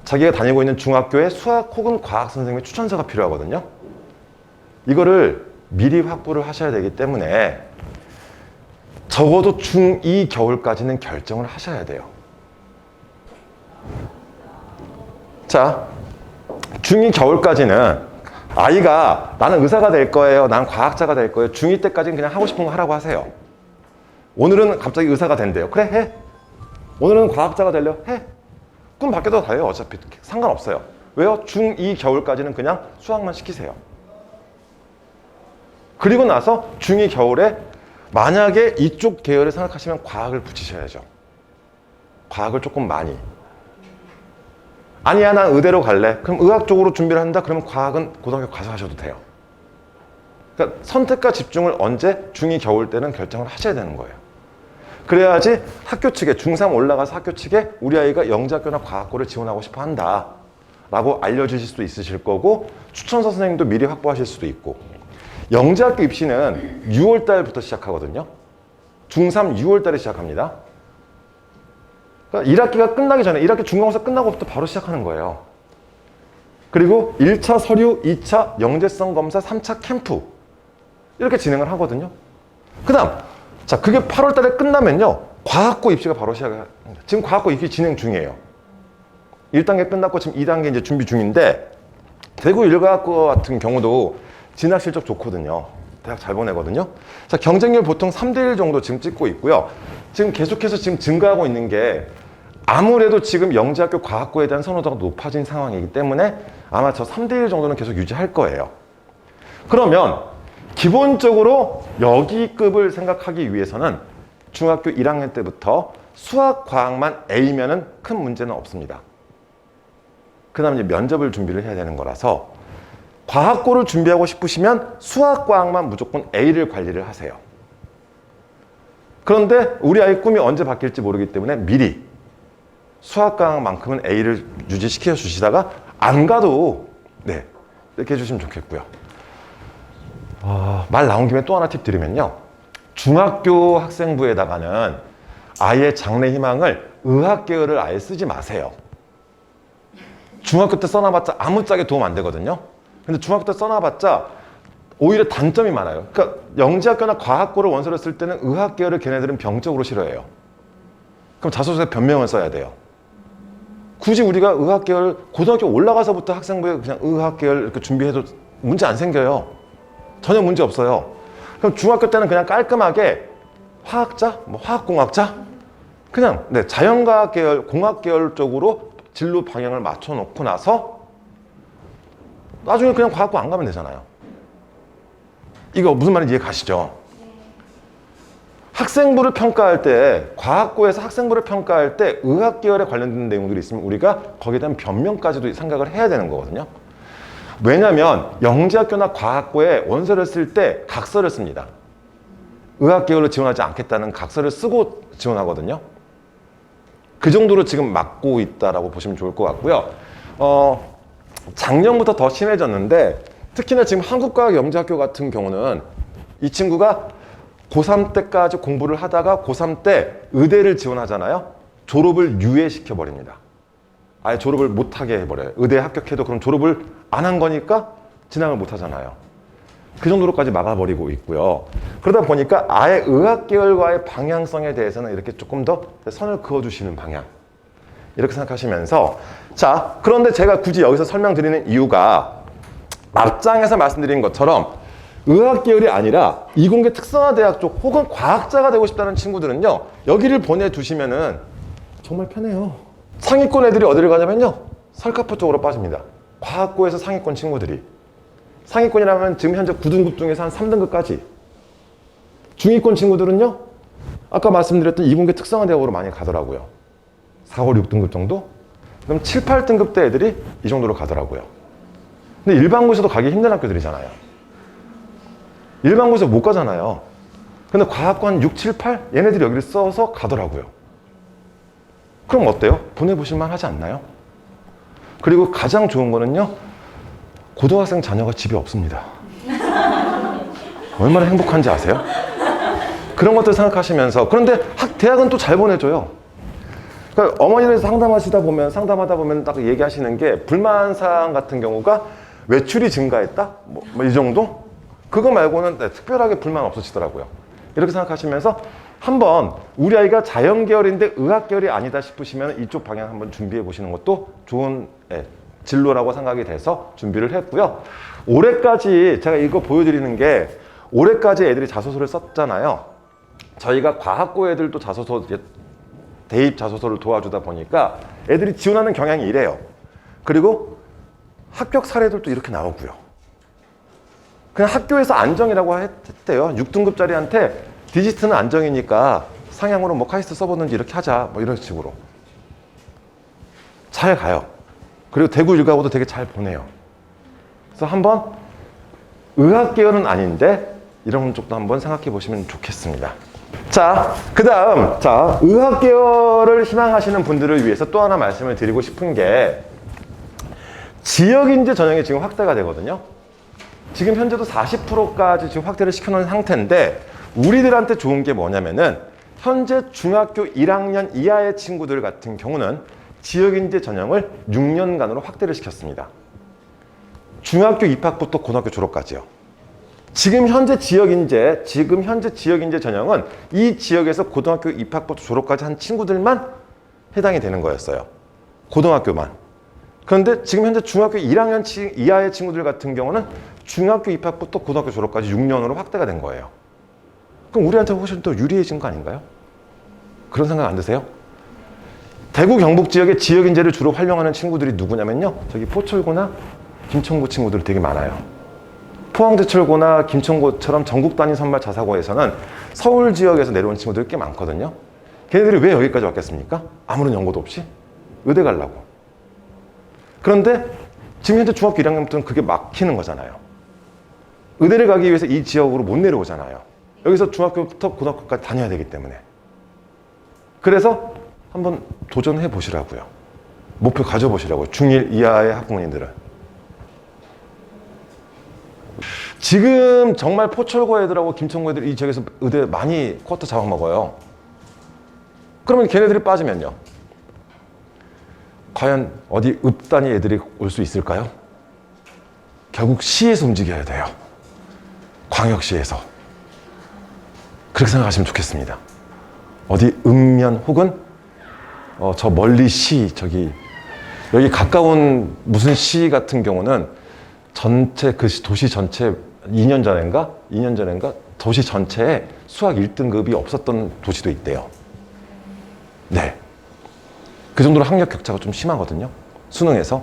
자기가 다니고 있는 중학교에 수학 혹은 과학 선생님의 추천서가 필요하거든요. 이거를 미리 확보를 하셔야 되기 때문에 적어도 중2 겨울까지는 결정을 하셔야 돼요. 자, 중2 겨울까지는 아이가 나는 의사가 될 거예요, 나는 과학자가 될 거예요, 중2 때까지는 그냥 하고 싶은 거 하라고 하세요. 오늘은 갑자기 의사가 된대요. 그래, 해. 오늘은 과학자가 되려 해. 꿈 바뀌어도 다요. 어차피 상관없어요. 왜요? 중2 겨울까지는 그냥 수학만 시키세요. 그리고 나서 중2 겨울에 만약에 이쪽 계열을 생각하시면 과학을 붙이셔야죠. 과학을 조금 많이. 아니야, 난 의대로 갈래. 그럼 의학 쪽으로 준비를 한다? 그러면 과학은 고등학교 가서 하셔도 돼요. 그러니까 선택과 집중을 언제? 중2 겨울 때는 결정을 하셔야 되는 거예요. 그래야지 학교 측에, 중3 올라가서 학교 측에 우리 아이가 영재학교나 과학고를 지원하고 싶어 한다 라고 알려주실 수도 있으실 거고, 추천서 선생님도 미리 확보하실 수도 있고. 영재학교 입시는 6월 달부터 시작하거든요. 중3 6월 달에 시작합니다. 그러니까 1학기가 끝나기 전에, 1학기 중간고사 끝나고부터 바로 시작하는 거예요. 그리고 1차 서류, 2차 영재성 검사, 3차 캠프 이렇게 진행을 하거든요. 그 다음, 자, 그게 8월 달에 끝나면요. 과학고 입시가 바로 시작합니다. 지금 과학고 입시 진행 중이에요. 1단계 끝났고 지금 2단계 이제 준비 중인데, 대구 일과학고 같은 경우도 진학 실적 좋거든요. 대학 잘 보내거든요. 자, 경쟁률 보통 3대1 정도 지금 찍고 있고요. 지금 계속해서 지금 증가하고 있는 게, 아무래도 지금 영재학교 과학고에 대한 선호도가 높아진 상황이기 때문에 아마 저 3대1 정도는 계속 유지할 거예요. 그러면 기본적으로 여기급을 생각하기 위해서는 중학교 1학년 때부터 수학, 과학만 A면은 큰 문제는 없습니다. 그 다음에 이제 면접을 준비를 해야 되는 거라서 과학고를 준비하고 싶으시면 수학, 과학만 무조건 A를 관리를 하세요. 그런데 우리 아이 꿈이 언제 바뀔지 모르기 때문에 미리 수학, 과학만큼은 A를 유지시켜 주시다가 안 가도 네, 이렇게 해주시면 좋겠고요. 말 나온 김에 또 하나 팁 드리면요. 중학교 학생부에다가는 아이의 장래 희망을 의학 계열을 아예 쓰지 마세요. 중학교 때 써놔봤자 아무짝에 도움 안 되거든요. 근데 중학교 때 써놔봤자 오히려 단점이 많아요. 그러니까 영재학교나 과학고를 원서를 쓸 때는 의학 계열을 걔네들은 병적으로 싫어해요. 그럼 자소서에 변명을 써야 돼요. 굳이 우리가 의학 계열 고등학교 올라가서부터 학생부에 그냥 의학 계열 이렇게 준비해도 문제 안 생겨요. 전혀 문제 없어요. 그럼 중학교 때는 그냥 깔끔하게 화학자, 뭐 화학공학자, 그냥 네, 자연과학 계열, 공학 계열 쪽으로 진로 방향을 맞춰놓고 나서 나중에 그냥 과학고 안 가면 되잖아요. 이거 무슨 말인지 이해 가시죠? 학생부를 평가할 때, 과학고에서 학생부를 평가할 때 의학 계열에 관련된 내용들이 있으면 우리가 거기에 대한 변명까지도 생각을 해야 되는 거거든요. 왜냐하면 영재학교나 과학고에 원서를 쓸 때 각서를 씁니다. 의학 계열로 지원하지 않겠다는 각서를 쓰고 지원하거든요. 그 정도로 지금 막고 있다라고 보시면 좋을 것 같고요. 작년부터 더 심해졌는데 특히나 지금 한국과학영재학교 같은 경우는 이 친구가 고3 때까지 공부를 하다가 고3 때 의대를 지원하잖아요. 졸업을 유예시켜 버립니다. 아예 졸업을 못하게 해버려요. 의대에 합격해도 그럼 졸업을 안 한 거니까 진학을 못 하잖아요. 그 정도로까지 막아버리고 있고요. 그러다 보니까 아예 의학 계열과의 방향성에 대해서는 이렇게 조금 더 선을 그어주시는 방향, 이렇게 생각하시면서, 자, 그런데 제가 굳이 여기서 설명드리는 이유가 앞장에서 말씀드린 것처럼 의학 계열이 아니라 이공계 특성화대학 쪽 혹은 과학자가 되고 싶다는 친구들은요, 여기를 보내두시면은 정말 편해요. 상위권 애들이 어디를 가냐면요, 설카포 쪽으로 빠집니다. 과학고에서 상위권 친구들이. 상위권이라면 지금 현재 9등급 중에서 한 3등급까지. 중위권 친구들은요, 아까 말씀드렸던 이공계 특성화대학으로 많이 가더라고요. 4, 5, 6등급 정도? 그럼 7, 8등급 대 애들이 이 정도로 가더라고요. 근데 일반고에서도 가기 힘든 학교들이잖아요. 일반고에서 못 가잖아요. 근데 과학고 한 6, 7, 8? 얘네들이 여기를 써서 가더라고요. 그럼 어때요? 보내보실만 하지 않나요? 그리고 가장 좋은 거는요, 고등학생 자녀가 집에 없습니다. 얼마나 행복한지 아세요? 그런 것들 생각하시면서. 그런데 대학은 또 잘 보내줘요. 그러니까 어머니들 상담하다 보면 딱 얘기하시는 게, 불만사항 같은 경우가 외출이 증가했다? 뭐 이 정도? 그거 말고는 특별하게 불만 없으시더라고요. 이렇게 생각하시면서 한번 우리 아이가 자연 계열인데 의학 계열이 아니다 싶으시면 이쪽 방향 한번 준비해 보시는 것도 좋은 진로라고 생각이 돼서 준비를 했고요. 올해까지 제가 이거 보여드리는 게, 올해까지 애들이 자소서를 썼잖아요. 저희가 과학고 애들도 자소서, 대입 자소서를 도와주다 보니까 애들이 지원하는 경향이 이래요. 그리고 합격 사례들도 이렇게 나오고요. 그냥 학교에서 안정이라고 했대요. 6등급짜리한테 디지트는 안정이니까 상향으로 뭐 카이스트 써보든지 이렇게 하자, 뭐 이런 식으로 잘 가요. 그리고 대구 일가고도 되게 잘 보내요. 그래서 한번 의학 계열은 아닌데 이런 쪽도 한번 생각해 보시면 좋겠습니다. 자, 그 다음, 자, 의학 계열을 희망하시는 분들을 위해서 또 하나 말씀을 드리고 싶은 게, 지역인재 전형이 지금 확대가 되거든요. 지금 현재도 40%까지 지금 확대를 시켜놓은 상태인데, 우리들한테 좋은 게 뭐냐면은, 현재 중학교 1학년 이하의 친구들 같은 경우는 지역인재 전형을 6년간으로 확대를 시켰습니다. 중학교 입학부터 고등학교 졸업까지요. 지금 현재 지역인재 전형은 이 지역에서 고등학교 입학부터 졸업까지 한 친구들만 해당이 되는 거였어요. 고등학교만. 그런데 지금 현재 중학교 1학년 이하의 친구들 같은 경우는 중학교 입학부터 고등학교 졸업까지 6년으로 확대가 된 거예요. 그럼 우리한테 훨씬 더 유리해진 거 아닌가요? 그런 생각 안 드세요? 대구 경북 지역의 지역인재를 주로 활용하는 친구들이 누구냐면요, 저기 포철고나 김천고 친구들이 되게 많아요. 포항제철고나 김천고처럼 전국 단위 선발 자사고에서는 서울 지역에서 내려온 친구들이 꽤 많거든요. 걔네들이 왜 여기까지 왔겠습니까? 아무런 연고도 없이 의대 가려고. 그런데 지금 현재 중학교 1학년부터는 그게 막히는 거잖아요. 의대를 가기 위해서 이 지역으로 못 내려오잖아요. 여기서 중학교부터 고등학교까지 다녀야 되기 때문에. 그래서 한번 도전해 보시라고요. 목표 가져보시라고요. 중1 이하의 학부모님들은. 지금 정말 포철고 애들하고 김천고 애들이 이 지역에서 의대 많이 쿼터 잡아먹어요. 그러면 걔네들이 빠지면요, 과연 어디 읍단위 애들이 올 수 있을까요? 결국 시에서 움직여야 돼요. 광역시에서. 그렇게 생각하시면 좋겠습니다. 어디 읍면 혹은 저 멀리 시, 저기 여기 가까운 무슨 시 같은 경우는 전체 그 도시 전체 2년 전인가 도시 전체에 수학 1등급이 없었던 도시도 있대요. 네. 그 정도로 학력 격차가 좀 심하거든요. 수능에서.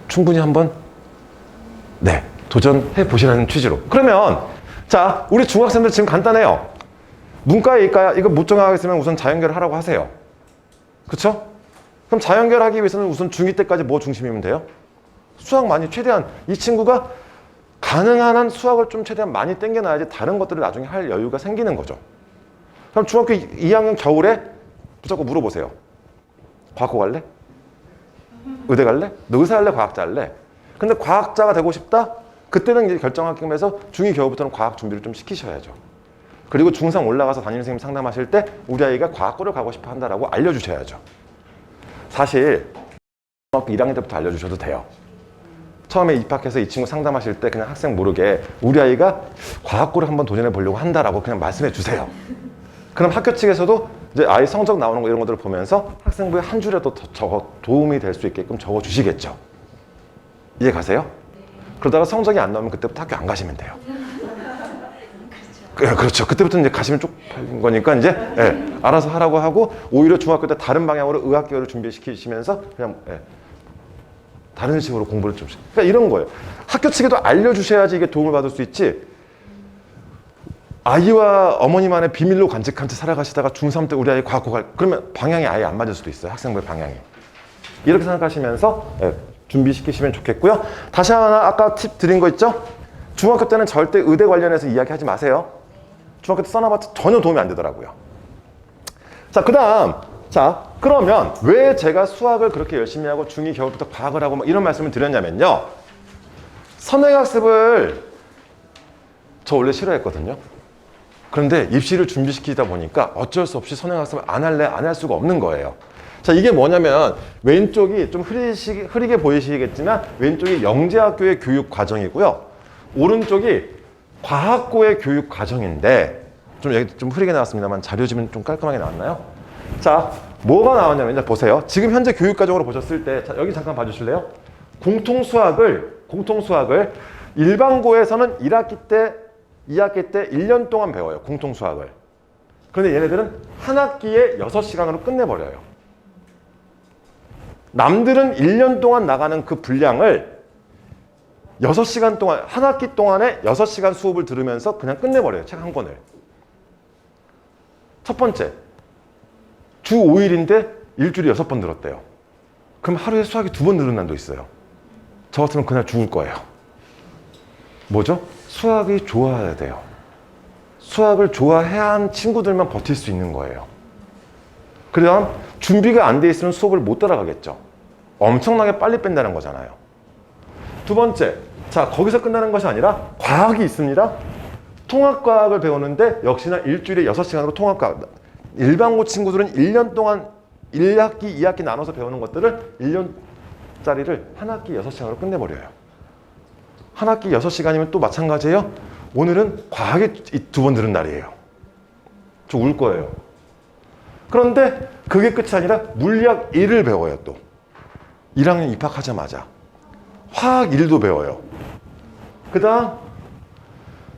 충분히 한번 네, 도전해 보시라는 취지로. 그러면 자, 우리 중학생들 지금 간단해요. 문과, 이과 이거 못 정하겠으면 우선 자연계를 하라고 하세요. 그렇죠? 그럼 자연계를 하기 위해서는 우선 중2 때까지 뭐 중심이면 돼요? 수학 많이 최대한 이 친구가 가능한 한 수학을 좀 최대한 많이 땡겨놔야지 다른 것들을 나중에 할 여유가 생기는 거죠. 그럼 중학교 2학년 겨울에 무조건 물어보세요. 과학고 갈래? 의대 갈래? 너 의사 할래? 과학자 할래? 근데 과학자가 되고 싶다? 그때는 이제 결정할 겸해서 중2 겨울부터는 과학 준비를 좀 시키셔야죠. 그리고 중3 올라가서 담임 선생님 상담하실 때 우리 아이가 과학고를 가고 싶어 한다라고 알려주셔야죠. 사실 중학교 1학년 때부터 알려주셔도 돼요. 처음에 입학해서 이 친구 상담하실 때 그냥 학생 모르게 우리 아이가 과학고를 한번 도전해 보려고 한다라고 그냥 말씀해 주세요. 그럼 학교 측에서도 이제 아이 성적 나오는 거 이런 것들을 보면서 학생부에 한 줄이라도 더 도움이 될 수 있게끔 적어 주시겠죠. 이해 가세요? 그러다가 성적이 안 나오면 그때부터 학교 안 가시면 돼요. 그렇죠. 그때부터 이제 가시면 쪽팔린 거니까 이제 알아서 하라고 하고, 오히려 중학교 때 다른 방향으로 의학계열을 준비시키시면서 그냥 다른 식으로 공부를 좀. 그러니까 이런 거예요. 학교 측에도 알려주셔야지 이게 도움을 받을 수 있지. 아이와 어머니만의 비밀로 간직한 채 살아가시다가 중3 때 우리 아이 과학고 갈, 그러면 방향이 아예 안 맞을 수도 있어요. 학생부의 방향이. 이렇게 생각하시면서 준비시키시면 좋겠고요. 다시 하나 아까 팁 드린 거 있죠? 중학교 때는 절대 의대 관련해서 이야기하지 마세요. 중학교 때 써놔봤자 전혀 도움이 안 되더라고요. 자, 그 다음. 자, 그러면 왜 제가 수학을 그렇게 열심히 하고 중2 겨울부터 과학을 하고 막 이런 말씀을 드렸냐면요. 선행학습을 저 원래 싫어했거든요. 그런데 입시를 준비시키다 보니까 어쩔 수 없이 선행학습을 안 할 수가 없는 거예요. 자, 이게 뭐냐면 왼쪽이 좀 흐리게 보이시겠지만 왼쪽이 영재학교의 교육 과정이고요. 오른쪽이 과학고의 교육 과정인데, 좀 흐리게 나왔습니다만 자료집은 좀 깔끔하게 나왔나요? 자, 뭐가 나왔냐면 이제 보세요. 지금 현재 교육 과정으로 보셨을 때, 자, 여기 잠깐 봐주실래요? 공통수학을 일반고에서는 1학기 때, 2학기 때 1년 동안 배워요. 공통수학을. 그런데 얘네들은 한 학기에 6시간으로 끝내버려요. 남들은 1년 동안 나가는 그 분량을 6시간 동안, 한 학기 동안에 6시간 수업을 들으면서 그냥 끝내버려요. 책 한 권을. 첫 번째, 주 5일인데 일주일에 6번 들었대요. 그럼 하루에 수학이 2번 늘은 날도 있어요. 저 같으면 그날 죽을 거예요. 뭐죠? 수학이 좋아야 돼요. 수학을 좋아해야 하는 친구들만 버틸 수 있는 거예요. 그 다음, 준비가 안 돼 있으면 수업을 못 따라가겠죠. 엄청나게 빨리 뺀다는 거잖아요. 두 번째, 자, 거기서 끝나는 것이 아니라 과학이 있습니다. 통합과학을 배우는데 역시나 일주일에 6시간으로 통합과학. 일반고 친구들은 1년 동안 1학기, 2학기 나눠서 배우는 것들을 1년짜리를 한 학기 6시간으로 끝내버려요. 한 학기 6시간이면 또 마찬가지예요. 오늘은 과학에 2번 들은 날이에요. 저 울 거예요. 그런데 그게 끝이 아니라 물리학 1을 배워요. 또 1학년 입학하자마자 화학 1도 배워요. 그 다음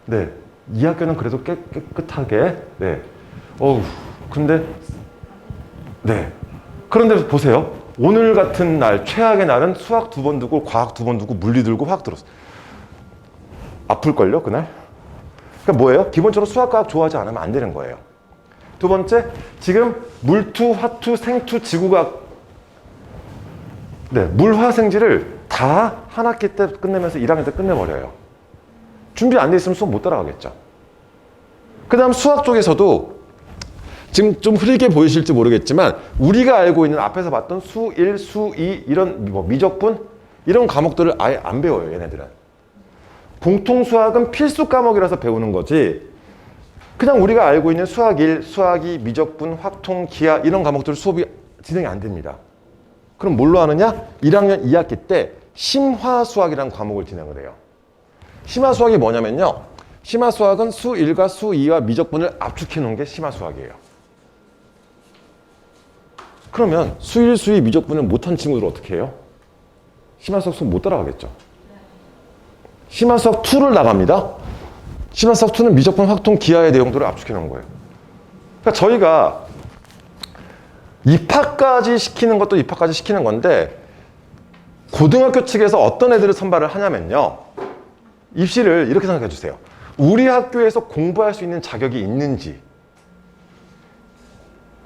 네, 2학년은 그래도 깨끗하게 네. 근데 네. 그런데 보세요. 오늘 같은 날 최악의 날은 수학 2번 두고 과학 2번 두고 물리 들고 화학 들었어. 아플걸요 그날? 그러니까 뭐예요? 기본적으로 수학 과학 좋아하지 않으면 안 되는 거예요. 두 번째, 지금 물투, 화투, 생투, 지구과학 네, 물화생지를 다 한 학기 때 끝내면서 1학년 때 끝내버려요. 준비 안 돼 있으면 수업 못 따라가겠죠. 그 다음 수학 쪽에서도 지금 좀 흐리게 보이실지 모르겠지만 우리가 알고 있는 앞에서 봤던 수 1, 수 2 이런 뭐 미적분 이런 과목들을 아예 안 배워요. 얘네들은. 공통수학은 필수 과목이라서 배우는 거지 그냥 우리가 알고 있는 수학 1, 수학 2, 미적분, 확통, 기하 이런 과목들 수업이 진행이 안 됩니다. 그럼 뭘로 하느냐? 1학년 2학기 때 심화수학이라는 과목을 진행을 해요. 심화수학이 뭐냐면요. 심화수학은 수 1과 수 2와 미적분을 압축해 놓은 게 심화수학이에요. 그러면 수 1, 수 2 미적분을 못한 친구들 어떻게 해요? 심화수학 수업 못 따라가겠죠. 심화수학 2를 나갑니다. 심화수학 2는 미적분, 확통, 기하의 내용들을 압축해 놓은 거예요. 그러니까 저희가 입학까지 시키는 것도 입학까지 시키는 건데 고등학교 측에서 어떤 애들을 선발을 하냐면요. 입시를 이렇게 생각해 주세요. 우리 학교에서 공부할 수 있는 자격이 있는지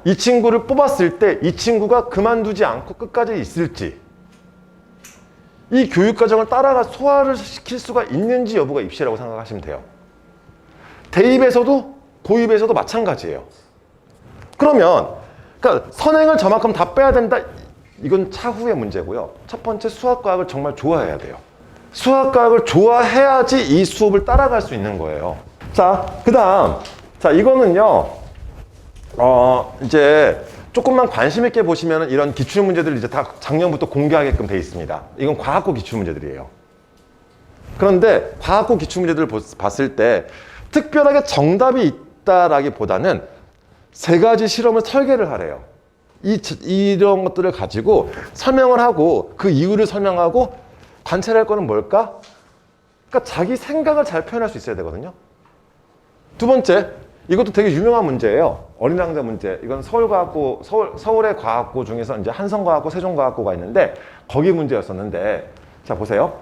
이 친구를 뽑았을 때 이 친구가 그만두지 않고 끝까지 있을지 이 교육과정을 따라가 소화를 시킬 수가 있는지 여부가 입시라고 생각하시면 돼요. 대입에서도 고입에서도 마찬가지예요. 그러면 그러니까 선행을 저만큼 다 빼야 된다. 이건 차후의 문제고요. 첫 번째 수학과학을 정말 좋아해야 돼요. 수학과학을 좋아해야지 이 수업을 따라갈 수 있는 거예요. 자, 그 다음 자 이거는요. 이제 조금만 관심 있게 보시면 이런 기출문제들 이제 다 작년부터 공개하게끔 돼 있습니다. 이건 과학고 기출문제들이에요. 그런데 과학고 기출문제들을 봤을 때 특별하게 정답이 있다라기보다는 세 가지 실험을 설계를 하래요. 이런 것들을 가지고 설명을 하고 그 이유를 설명하고 관찰할 거는 뭘까? 그러니까 자기 생각을 잘 표현할 수 있어야 되거든요. 두 번째, 이것도 되게 유명한 문제예요. 어린왕자 문제. 이건 서울의 과학고 중에서 이제 한성과학고, 세종과학고가 있는데 거기 문제였었는데 자 보세요.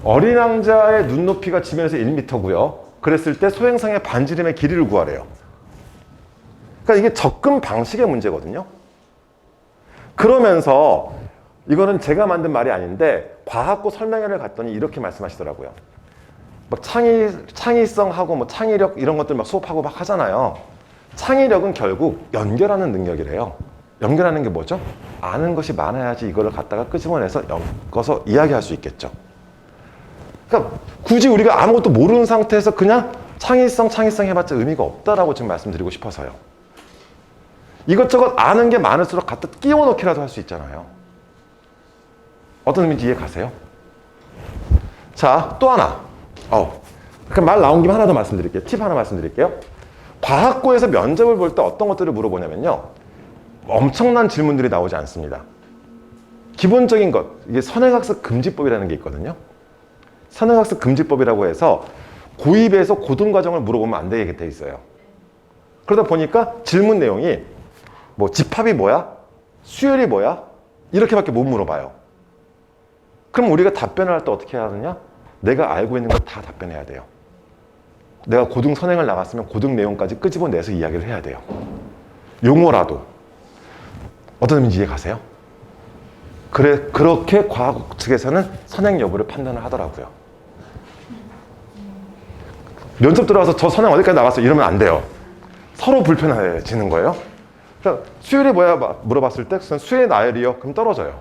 어린 왕자의 눈높이가 지면에서 1m고요. 그랬을 때 소행성의 반지름의 길이를 구하래요. 그러니까 이게 접근 방식의 문제거든요. 그러면서 이거는 제가 만든 말이 아닌데 과학고 설명회를 갔더니 이렇게 말씀하시더라고요. 막 창의성하고 뭐 창의력 이런 것들 막 수업하고 막 하잖아요. 창의력은 결국 연결하는 능력이래요. 연결하는 게 뭐죠? 아는 것이 많아야지 이거를 갖다가 끄집어내서 엮어서 이야기할 수 있겠죠. 그러니까 굳이 우리가 아무것도 모르는 상태에서 그냥 창의성 해봤자 의미가 없다라고 지금 말씀드리고 싶어서요. 이것저것 아는 게 많을수록 갖다 끼워 넣기라도 할 수 있잖아요. 어떤 의미인지 이해 가세요? 자, 또 하나. 그럼 말 나온 김에 하나 더 말씀드릴게요. 팁 하나 말씀드릴게요. 과학고에서 면접을 볼 때 어떤 것들을 물어보냐면요. 엄청난 질문들이 나오지 않습니다. 기본적인 것, 이게 선행학습 금지법이라는 게 있거든요. 선행학습 금지법이라고 해서 고입에서 고등과정을 물어보면 안 되게 돼 있어요. 그러다 보니까 질문 내용이 뭐 집합이 뭐야? 수열이 뭐야? 이렇게밖에 못 물어봐요. 그럼 우리가 답변을 할 때 어떻게 해야 하느냐? 내가 알고 있는 거 다 답변해야 돼요. 내가 고등 선행을 나갔으면 고등 내용까지 끄집어내서 이야기를 해야 돼요. 용어라도. 어떤 의미인지 이해 가세요? 그렇게 과학 측에서는 선행 여부를 판단을 하더라고요. 면접 들어가서 저 선행 어디까지 나갔어? 이러면 안 돼요. 서로 불편해지는 거예요. 그러니까 수열이 뭐야? 물어봤을 때 수열이 나열이요? 그럼 떨어져요.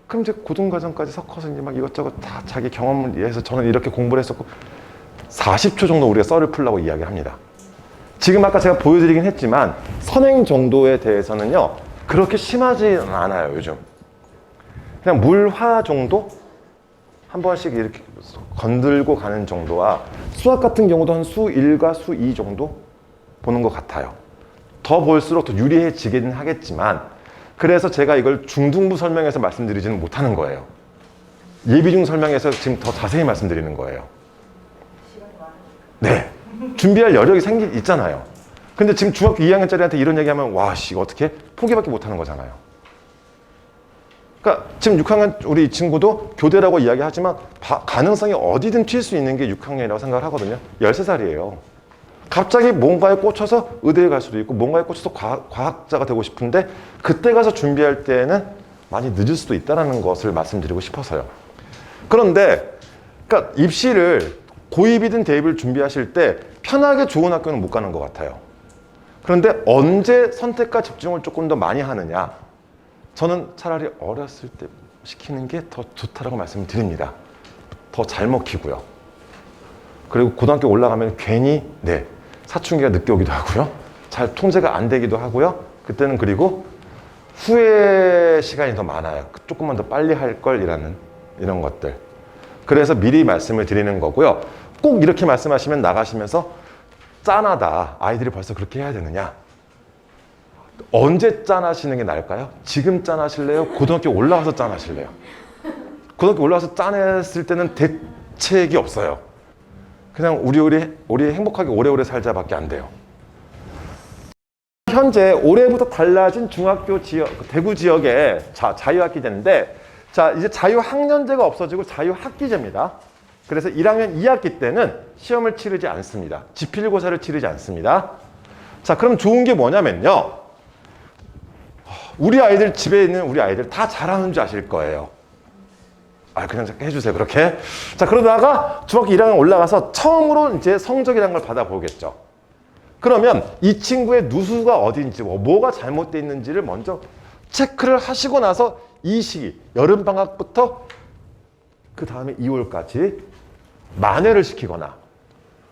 그럼 이제 고등과정까지 섞어서 이제 막 이것저것 다 자기 경험을 위해서 저는 이렇게 공부를 했었고 40초 정도 우리가 썰을 풀라고 이야기를 합니다. 지금 아까 제가 보여드리긴 했지만 선행 정도에 대해서는요 그렇게 심하지 않아요 요즘. 그냥 물화 정도? 한 번씩 이렇게 건들고 가는 정도와 수학 같은 경우도 한 수 1과 수 2 정도 보는 것 같아요. 더 볼수록 더 유리해지긴 하겠지만 그래서 제가 이걸 중등부 설명해서 말씀드리지는 못하는 거예요. 예비중 설명해서 지금 더 자세히 말씀드리는 거예요. 네. 준비할 여력이 있잖아요. 근데 지금 중학교 2학년짜리한테 이런 얘기하면 와, 씨, 이거 어떻게 포기밖에 못하는 거잖아요. 그러니까 지금 6학년 우리 이 친구도 교대라고 이야기하지만 가능성이 어디든 튈 수 있는 게 6학년이라고 생각을 하거든요. 13살이에요. 갑자기 뭔가에 꽂혀서 의대에 갈 수도 있고 뭔가에 꽂혀서 과학자가 되고 싶은데 그때 가서 준비할 때는 많이 늦을 수도 있다는 것을 말씀드리고 싶어서요. 그런데 그러니까 입시를 고입이든 대입을 준비하실 때 편하게 좋은 학교는 못 가는 것 같아요. 그런데 언제 선택과 집중을 조금 더 많이 하느냐, 저는 차라리 어렸을 때 시키는 게 더 좋다라고 말씀을 드립니다. 더 잘 먹히고요. 그리고 고등학교 올라가면 괜히 사춘기가 늦게 오기도 하고요. 잘 통제가 안 되기도 하고요. 그때는 그리고 후회 시간이 더 많아요. 조금만 더 빨리 할 걸이라는 이런 것들. 그래서 미리 말씀을 드리는 거고요. 꼭 이렇게 말씀하시면 나가시면서 짠하다. 아이들이 벌써 그렇게 해야 되느냐. 언제 짠하시는 게 나을까요? 지금 짠하실래요? 고등학교 올라와서 짠하실래요? 고등학교 올라와서 짠했을 때는 대책이 없어요. 그냥 우리 행복하게 오래오래 살자밖에 안 돼요. 현재 올해부터 달라진 중학교 지역, 대구 지역의 자유학기제인데, 자, 이제 자유학년제가 없어지고 자유학기제입니다. 그래서 1학년 2학기 때는 시험을 치르지 않습니다. 지필고사를 치르지 않습니다. 자, 그럼 좋은 게 뭐냐면요. 우리 아이들, 집에 있는 우리 아이들 다 잘하는 줄 아실 거예요. 그냥 해주세요, 그렇게. 자, 그러다가 중학교 1학년 올라가서 처음으로 이제 성적이라는 걸 받아보겠죠. 그러면 이 친구의 누수가 어디인지, 뭐가 잘못되어 있는지를 먼저 체크를 하시고 나서 이 시기, 여름방학부터 그 다음에 2월까지 만회를 시키거나,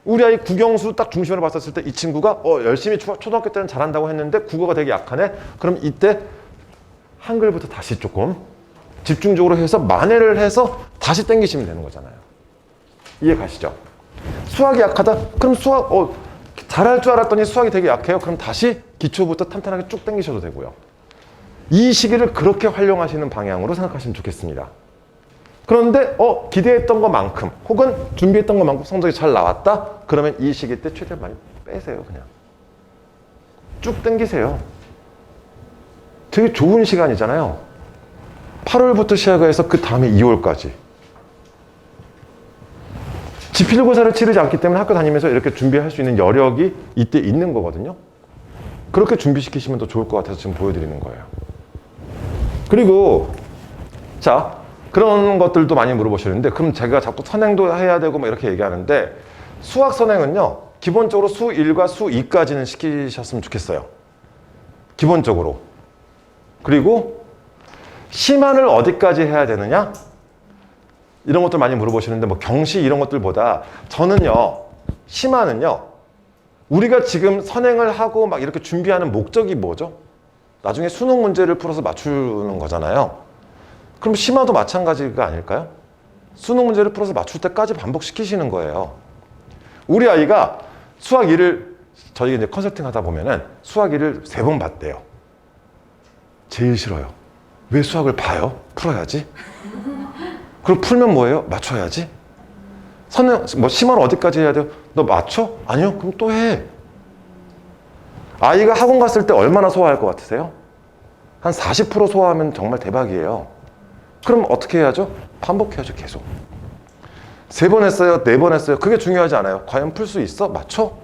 우리 아이 국영수 딱 중심으로 봤었을 때 이 친구가 열심히 초등학교 때는 잘한다고 했는데 국어가 되게 약하네? 그럼 이때 한글부터 다시 조금 집중적으로 해서 만회를 해서 다시 땡기시면 되는 거잖아요. 이해 가시죠? 수학이 약하다? 그럼 수학 잘할 줄 알았더니 수학이 되게 약해요? 그럼 다시 기초부터 탄탄하게 쭉 땡기셔도 되고요. 이 시기를 그렇게 활용하시는 방향으로 생각하시면 좋겠습니다. 그런데 기대했던 것만큼 혹은 준비했던 것만큼 성적이 잘 나왔다? 그러면 이 시기 때 최대한 많이 빼세요. 그냥 쭉 땡기세요. 되게 좋은 시간이잖아요. 8월부터 시작해서 그 다음에 2월까지. 지필고사를 치르지 않기 때문에 학교 다니면서 이렇게 준비할 수 있는 여력이 이때 있는 거거든요. 그렇게 준비시키시면 더 좋을 것 같아서 지금 보여드리는 거예요. 그리고 자, 그런 것들도 많이 물어보시는데, 그럼 제가 자꾸 선행도 해야 되고 막 이렇게 얘기하는데, 수학 선행은요 기본적으로 수 1과 수 2까지는 시키셨으면 좋겠어요. 기본적으로. 그리고 심한을 어디까지 해야 되느냐? 이런 것들 많이 물어보시는데, 뭐 경시 이런 것들보다 저는요, 심한은요, 우리가 지금 선행을 하고 막 이렇게 준비하는 목적이 뭐죠? 나중에 수능 문제를 풀어서 맞추는 거잖아요. 그럼 심화도 마찬가지가 아닐까요? 수능 문제를 풀어서 맞출 때까지 반복시키시는 거예요. 우리 아이가 수학 1을, 저희 이제 컨설팅 하다 보면은 수학 1을 3번 봤대요. 제일 싫어요. 왜 수학을 봐요? 풀어야지. 그리고 풀면 뭐예요? 맞춰야지. 선행, 심화를 어디까지 해야 돼요? 너 맞춰? 아니요? 그럼 또 해. 아이가 학원 갔을 때 얼마나 소화할 것 같으세요? 한 40% 소화하면 정말 대박이에요. 그럼 어떻게 해야죠? 반복해야죠, 계속. 3번 했어요? 4번 했어요? 그게 중요하지 않아요. 과연 풀 수 있어? 맞춰?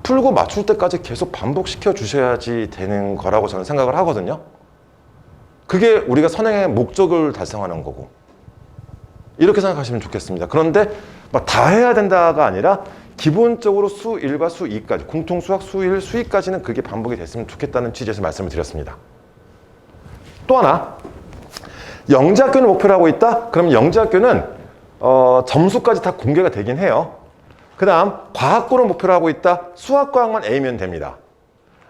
풀고 맞출 때까지 계속 반복시켜 주셔야지 되는 거라고 저는 생각을 하거든요. 그게 우리가 선행의 목적을 달성하는 거고. 이렇게 생각하시면 좋겠습니다. 그런데 막 다 해야 된다가 아니라 기본적으로 수 1과 수 2까지, 공통수학 수 1, 수 2까지는 그게 반복이 됐으면 좋겠다는 취지에서 말씀을 드렸습니다. 또 하나, 영재학교를 목표로 하고 있다? 그럼 영재학교는 점수까지 다 공개가 되긴 해요. 그 다음 과학고를 목표로 하고 있다? 수학과학만 A면 됩니다.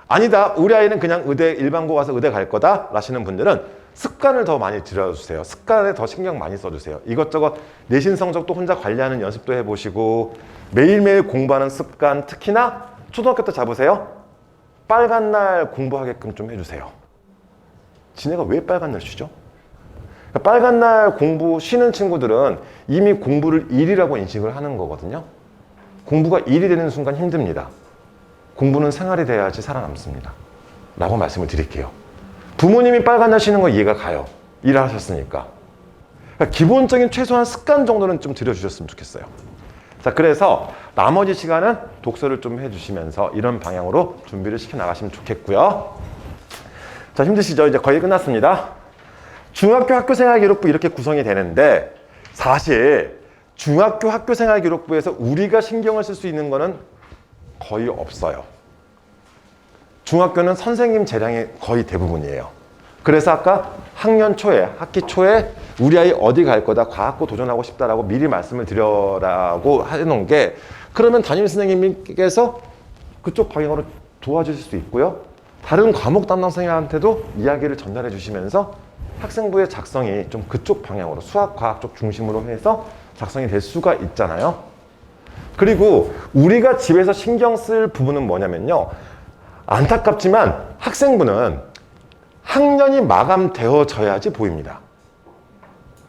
아니다, 우리 아이는 그냥 의대 일반고 가서 의대 갈 거다 라시는 분들은 습관을 더 많이 들여주세요. 습관에 더 신경 많이 써주세요. 이것저것 내신 성적도 혼자 관리하는 연습도 해보시고 매일매일 공부하는 습관, 특히나 초등학교 때 잡으세요. 빨간 날 공부하게끔 좀 해주세요. 지네가 왜 빨간 날 쉬죠? 그러니까 빨간 날 공부 쉬는 친구들은 이미 공부를 일이라고 인식을 하는 거거든요. 공부가 일이 되는 순간 힘듭니다. 공부는 생활이 돼야지 살아남습니다. 라고 말씀을 드릴게요. 부모님이 빨간 날 쉬는 거 이해가 가요. 일을 하셨으니까. 그러니까 기본적인 최소한 습관 정도는 좀 들여주셨으면 좋겠어요. 자, 그래서 나머지 시간은 독서를 좀 해주시면서 이런 방향으로 준비를 시켜 나가시면 좋겠고요. 자, 힘드시죠? 이제 거의 끝났습니다. 중학교 학교생활기록부 이렇게 구성이 되는데 사실 중학교 학교생활기록부에서 우리가 신경을 쓸 수 있는 거는 거의 없어요. 중학교는 선생님 재량이 거의 대부분이에요. 그래서 아까 학년 초에, 학기 초에 우리 아이 어디 갈 거다, 과학고 도전하고 싶다라고 미리 말씀을 드려라고 해놓은 게 그러면 담임 선생님께서 그쪽 방향으로 도와주실 수 있고요. 다른 과목 담당 선생님한테도 이야기를 전달해 주시면서 학생부의 작성이 좀 그쪽 방향으로 수학, 과학 쪽 중심으로 해서 작성이 될 수가 있잖아요. 그리고 우리가 집에서 신경 쓸 부분은 뭐냐면요. 안타깝지만 학생부는 학년이 마감되어져야지 보입니다.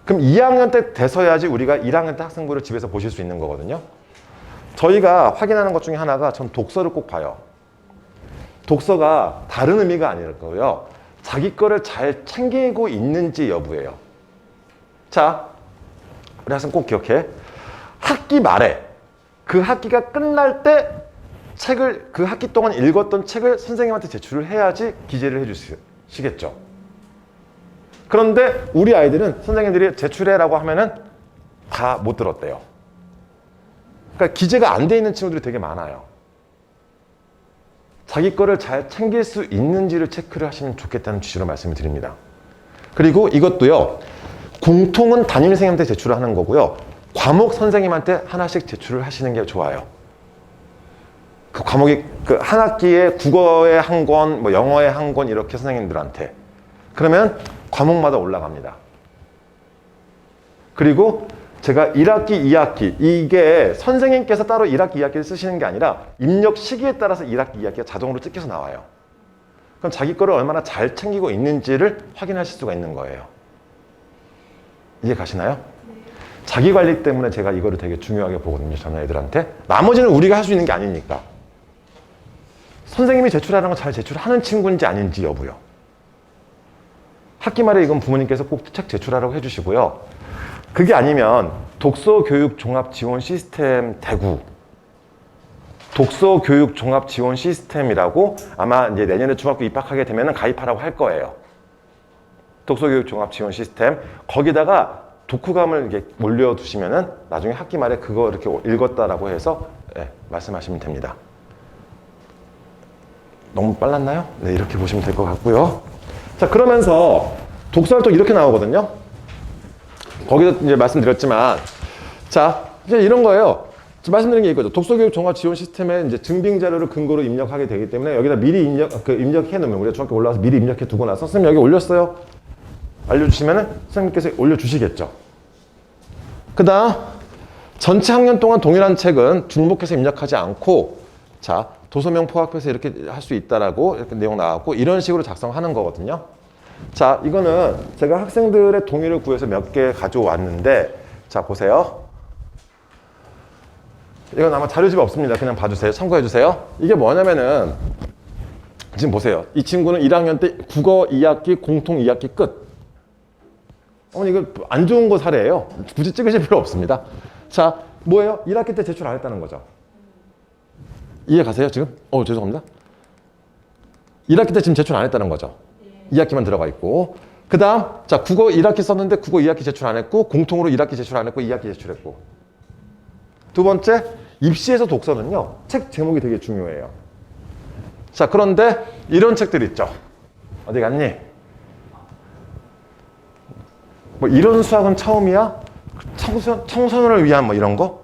그럼 2학년 때 돼서야지 우리가 1학년 때 학생부를 집에서 보실 수 있는 거거든요. 저희가 확인하는 것 중에 하나가 전 독서를 꼭 봐요. 독서가 다른 의미가 아닐 거고요. 자기 거를 잘 챙기고 있는지 여부예요. 자, 우리 학생 꼭 기억해. 학기 말에 그 학기가 끝날 때 책을 그 학기 동안 읽었던 책을 선생님한테 제출을 해야지 기재를 해주시겠죠. 그런데 우리 아이들은 선생님들이 제출해라고 하면은 다 못 들었대요. 그러니까 기재가 안 돼 있는 친구들이 되게 많아요. 자기 거를 잘 챙길 수 있는지를 체크를 하시면 좋겠다는 취지로 말씀을 드립니다. 그리고 이것도요. 공통은 담임 선생님한테 제출을 하는 거고요. 과목 선생님한테 하나씩 제출을 하시는 게 좋아요. 그 과목이 그 한 학기에 국어에 한 권, 뭐 영어에 한 권 이렇게 선생님들한테. 그러면 과목마다 올라갑니다. 그리고 제가 1학기, 2학기 이게 선생님께서 따로 1학기, 2학기를 쓰시는 게 아니라 입력 시기에 따라서 1학기, 2학기가 자동으로 찍혀서 나와요. 그럼 자기 거를 얼마나 잘 챙기고 있는지를 확인하실 수가 있는 거예요. 이해 가시나요? 자기 관리 때문에 제가 이거를 되게 중요하게 보거든요. 저는 애들한테. 나머지는 우리가 할 수 있는 게 아니니까. 선생님이 제출하는 건 잘 제출하는 친구인지 아닌지 여부요. 학기 말에 이건 부모님께서 꼭 책 제출하라고 해주시고요. 그게 아니면 독서교육종합지원 시스템 대구 독서교육종합지원 시스템이라고 아마 이제 내년에 중학교 입학하게 되면 가입하라고 할 거예요. 독서교육종합지원 시스템 거기다가 독후감을 이렇게 올려두시면은 나중에 학기 말에 그거 이렇게 읽었다라고 해서 말씀하시면 됩니다. 너무 빨랐나요? 네, 이렇게 보시면 될 것 같고요. 자, 그러면서 독서활동 이렇게 나오거든요. 거기서 이제 말씀드렸지만, 자, 이제 이런 거예요. 지금 말씀드린 게 이거죠. 독서교육 종합 지원 시스템에 이제 증빙 자료를 근거로 입력하게 되기 때문에 여기다 미리 입력해 놓으면 우리가 중학교 올라와서 미리 입력해 두고 나서 선생님 여기 올렸어요. 알려주시면은 선생님께서 올려주시겠죠. 그 다음, 전체 학년 동안 동일한 책은 중복해서 입력하지 않고, 자, 도서명 포함해서 이렇게 할 수 있다라고 이렇게 내용 나왔고, 이런 식으로 작성하는 거거든요. 자, 이거는 제가 학생들의 동의를 구해서 몇 개 가져왔는데, 자, 보세요. 이건 아마 자료집에 없습니다. 그냥 봐주세요. 참고해주세요. 이게 뭐냐면은, 지금 보세요. 이 친구는 1학년 때 국어 2학기, 공통 2학기 끝. 어머니, 이거 안 좋은 거 사례예요. 굳이 찍으실 필요 없습니다. 자, 뭐예요? 1학기 때 제출 안 했다는 거죠. 이해 가세요, 지금? 죄송합니다. 1학기 때 지금 제출 안 했다는 거죠. 2학기만 들어가 있고. 그 다음, 자, 국어 1학기 썼는데 국어 2학기 제출 안 했고, 공통으로 1학기 제출 안 했고, 2학기 제출했고. 두 번째, 입시에서 독서는요, 책 제목이 되게 중요해요. 자, 그런데 이런 책들 있죠. 어디 갔니? 뭐 이런 수학은 처음이야? 청소년을 위한 뭐 이런 거?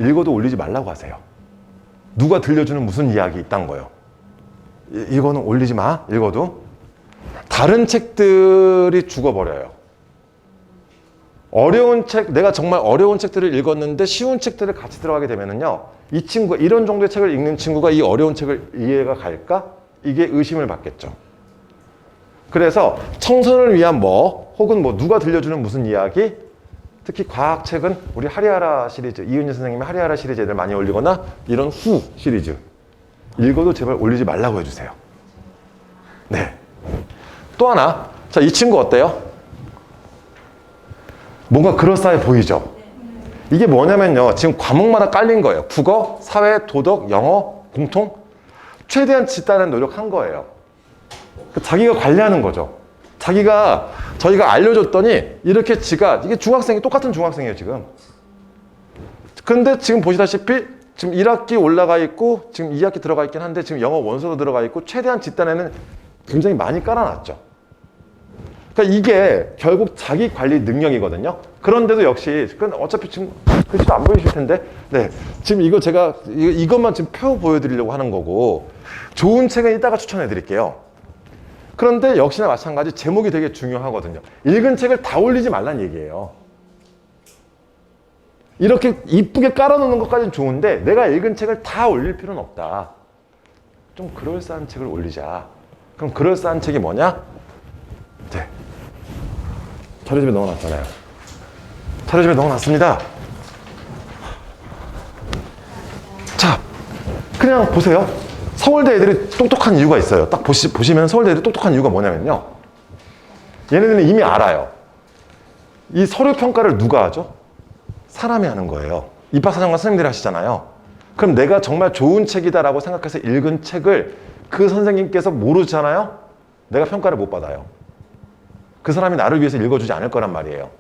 읽어도 올리지 말라고 하세요. 누가 들려주는 무슨 이야기 있단 거예요. 이거는 올리지 마, 읽어도. 다른 책들이 죽어버려요. 어려운 책, 내가 정말 어려운 책들을 읽었는데 쉬운 책들을 같이 들어가게 되면은요, 이 친구가, 이런 정도의 책을 읽는 친구가 이 어려운 책을 이해가 갈까? 이게 의심을 받겠죠. 그래서 청소년을 위한 뭐, 혹은 뭐 누가 들려주는 무슨 이야기, 특히 과학책은 우리 하리하라 시리즈, 이은희 선생님의 하리하라 시리즈 애들 많이 올리거나 이런 후 시리즈 읽어도 제발 올리지 말라고 해주세요. 네. 또 하나, 자, 이 친구 어때요? 뭔가 그럴싸해 보이죠? 이게 뭐냐면요, 지금 과목마다 깔린 거예요. 국어, 사회, 도덕, 영어, 공통 최대한 짓다는 노력한 거예요. 자기가 관리하는 거죠. 저희가 알려줬더니 이렇게 이게 중학생이 똑같은 중학생이에요 지금. 그런데 지금 보시다시피 지금 1학기 올라가 있고 지금 2학기 들어가 있긴 한데 지금 영어 원서도 들어가 있고 최대한 뒷단에는 굉장히 많이 깔아놨죠. 그러니까 이게 결국 자기 관리 능력이거든요. 그런데도 역시 어차피 지금 글씨도 안 보이실 텐데, 네, 지금 이거 제가 이것만 지금 표 보여드리려고 하는 거고, 좋은 책은 이따가 추천해 드릴게요. 그런데 역시나 마찬가지 제목이 되게 중요하거든요. 읽은 책을 다 올리지 말란 얘기예요. 이렇게 이쁘게 깔아놓는 것까지는 좋은데 내가 읽은 책을 다 올릴 필요는 없다. 좀 그럴싸한 책을 올리자. 그럼 그럴싸한 책이 뭐냐? 네, 자료집에 넣어놨잖아요. 자료집에 넣어놨습니다. 자, 그냥 보세요. 서울대 애들이 똑똑한 이유가 있어요. 딱 보시면 서울대 애들이 똑똑한 이유가 뭐냐면요, 얘네들은 이미 알아요. 이 서류 평가를 누가 하죠? 사람이 하는 거예요. 입학사정관 선생님들이 하시잖아요. 그럼 내가 정말 좋은 책이다라고 생각해서 읽은 책을 그 선생님께서 모르잖아요? 내가 평가를 못 받아요. 그 사람이 나를 위해서 읽어주지 않을 거란 말이에요.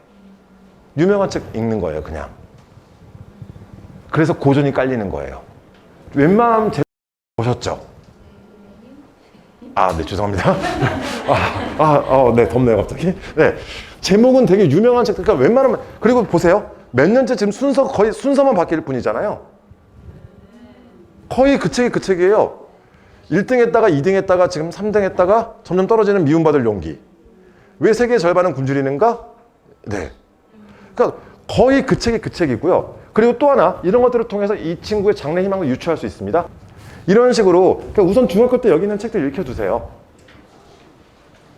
유명한 책 읽는 거예요, 그냥. 그래서 고전이 깔리는 거예요. 웬만하면 보셨죠? 아, 네, 죄송합니다. 네, 덥네요, 갑자기. 네. 제목은 되게 유명한 책, 그러니까 웬만하면, 그리고 보세요. 몇 년째 지금 거의 순서만 바뀔 뿐이잖아요. 거의 그 책이에요. 1등 했다가 2등 했다가 지금 3등 했다가 점점 떨어지는 미움받을 용기. 왜 세계의 절반은 굶주리는가? 네. 그러니까 거의 그 책이고요. 그리고 또 하나, 이런 것들을 통해서 이 친구의 장래 희망을 유추할 수 있습니다. 이런 식으로, 그러니까 우선 중학교 때 여기 있는 책들 읽혀두세요.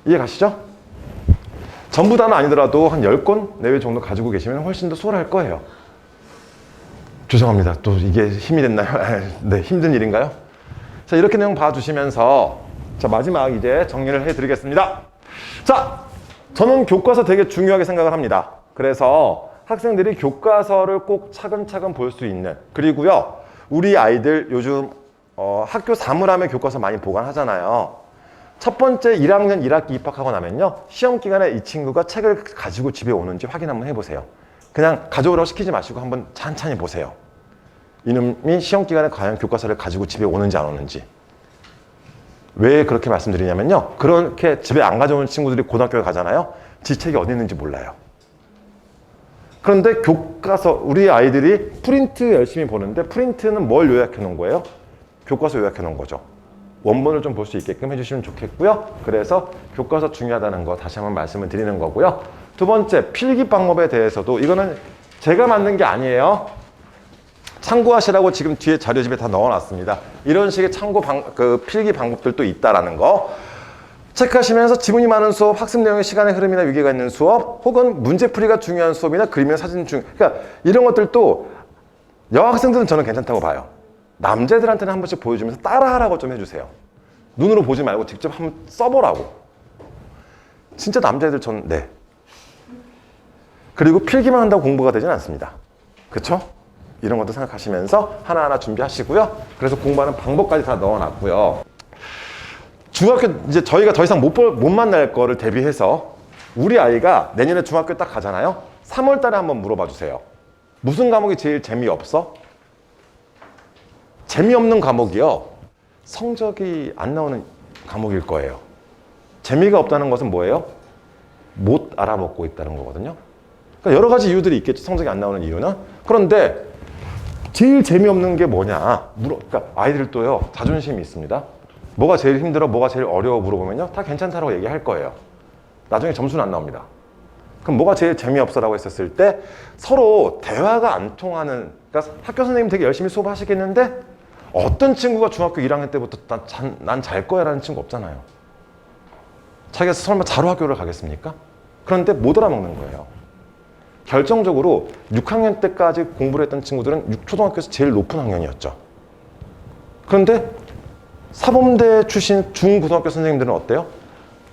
이해 가시죠? 전부 다는 아니더라도 한 10권 내외 정도 가지고 계시면 훨씬 더 수월할 거예요. 죄송합니다. 또 이게 힘이 됐나요? 네, 힘든 일인가요? 자, 이렇게 내용 봐주시면서, 자, 마지막 이제 정리를 해드리겠습니다. 자, 저는 교과서 되게 중요하게 생각을 합니다. 그래서 학생들이 교과서를 꼭 차근차근 볼 수 있는, 그리고요, 우리 아이들 요즘 학교 사물함에 교과서 많이 보관하잖아요. 첫 번째 1학년 1학기 입학하고 나면요, 시험 기간에 이 친구가 책을 가지고 집에 오는지 확인 한번 해보세요. 그냥 가져오라고 시키지 마시고 한번 찬찬히 보세요. 이놈이 시험 기간에 과연 교과서를 가지고 집에 오는지 안 오는지. 왜 그렇게 말씀드리냐면요, 그렇게 집에 안 가져오는 친구들이 고등학교에 가잖아요. 지 책이 어디 있는지 몰라요. 그런데 교과서, 우리 아이들이 프린트 열심히 보는데 프린트는 뭘 요약해 놓은 거예요? 교과서 요약해 놓은 거죠. 원본을 좀 볼 수 있게끔 해주시면 좋겠고요. 그래서 교과서 중요하다는 거 다시 한번 말씀을 드리는 거고요. 두 번째, 필기 방법에 대해서도 이거는 제가 만든 게 아니에요. 참고하시라고 지금 뒤에 자료집에 다 넣어놨습니다. 이런 식의 필기 방법들도 있다라는 거 체크하시면서 지문이 많은 수업, 학습 내용의 시간의 흐름이나 위계가 있는 수업, 혹은 문제풀이가 중요한 수업이나 그림이나 사진 그러니까 이런 것들도 여학생들은 저는 괜찮다고 봐요. 남자애들한테는 한 번씩 보여주면서 따라하라고 좀 해주세요. 눈으로 보지 말고 직접 한번 써보라고. 진짜 남자애들 네. 그리고 필기만 한다고 공부가 되진 않습니다. 그쵸? 이런 것도 생각하시면서 하나하나 준비하시고요. 그래서 공부하는 방법까지 다 넣어놨고요. 중학교 이제 저희가 더 이상 못 만날 거를 대비해서 우리 아이가 내년에 중학교 딱 가잖아요. 3월 달에 한번 물어봐 주세요. 무슨 과목이 제일 재미없어? 재미없는 과목이요, 성적이 안 나오는 과목일 거예요. 재미가 없다는 것은 뭐예요? 못 알아먹고 있다는 거거든요. 그러니까 여러 가지 이유들이 있겠죠. 성적이 안 나오는 이유는. 그런데 제일 재미없는 게 뭐냐? 그러니까 아이들도요, 자존심이 있습니다. 뭐가 제일 힘들어, 뭐가 제일 어려워 물어보면요. 다 괜찮다라고 얘기할 거예요. 나중에 점수는 안 나옵니다. 그럼 뭐가 제일 재미없어라고 했었을 때 서로 대화가 안 통하는, 그러니까 학교 선생님 되게 열심히 수업하시겠는데 어떤 친구가 중학교 1학년 때부터 난 잘 거야 라는 친구 없잖아요. 자기가 설마 자로 학교를 가겠습니까? 그런데 못 알아먹는 거예요. 결정적으로 6학년 때까지 공부를 했던 친구들은 초등학교에서 제일 높은 학년이었죠. 그런데 사범대 출신 중고등학교 선생님들은 어때요?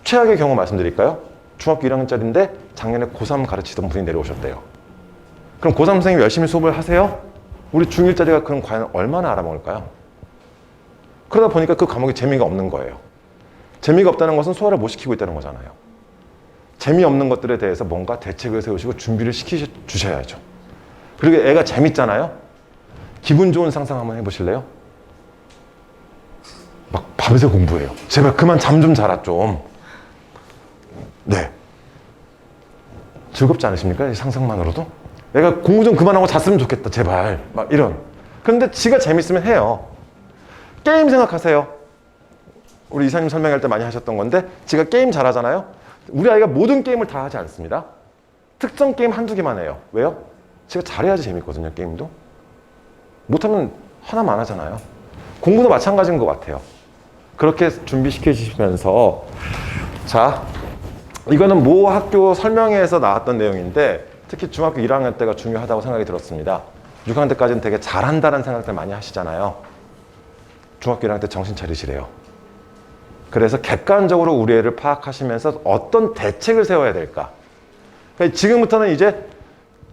최악의 경우 말씀드릴까요? 중학교 1학년짜리인데 작년에 고3 가르치던 분이 내려오셨대요. 그럼 고3 선생님 열심히 수업을 하세요? 우리 중1짜리가 그럼 과연 얼마나 알아먹을까요? 그러다 보니까 그 과목에 재미가 없는 거예요. 재미가 없다는 것은 소화를 못 시키고 있다는 거잖아요. 재미없는 것들에 대해서 뭔가 대책을 세우시고 준비를 시켜주셔야죠. 그리고 애가 재밌잖아요. 기분 좋은 상상 한번 해보실래요? 막 밤새 공부해요. 제발 그만 잠 좀 자라 좀. 네. 즐겁지 않으십니까? 이 상상만으로도? 애가 공부 좀 그만하고 잤으면 좋겠다 제발. 막 이런. 그런데 지가 재밌으면 해요. 게임 생각하세요. 우리 이사님 설명할 때 많이 하셨던 건데 지가 게임 잘하잖아요. 우리 아이가 모든 게임을 다 하지 않습니다. 특정 게임 한두 개만 해요. 왜요? 지가 잘해야지 재밌거든요. 게임도. 못하면 하나만 하잖아요. 공부도 마찬가지인 것 같아요. 그렇게 준비시켜 주시면서, 자, 이거는 모 학교 설명회에서 나왔던 내용인데 특히 중학교 1학년 때가 중요하다고 생각이 들었습니다. 6학년 때까지는 되게 잘한다는 생각들 많이 하시잖아요. 중학교 1학년 때 정신 차리시래요. 그래서 객관적으로 우리 애를 파악하시면서 어떤 대책을 세워야 될까. 그러니까 지금부터는 이제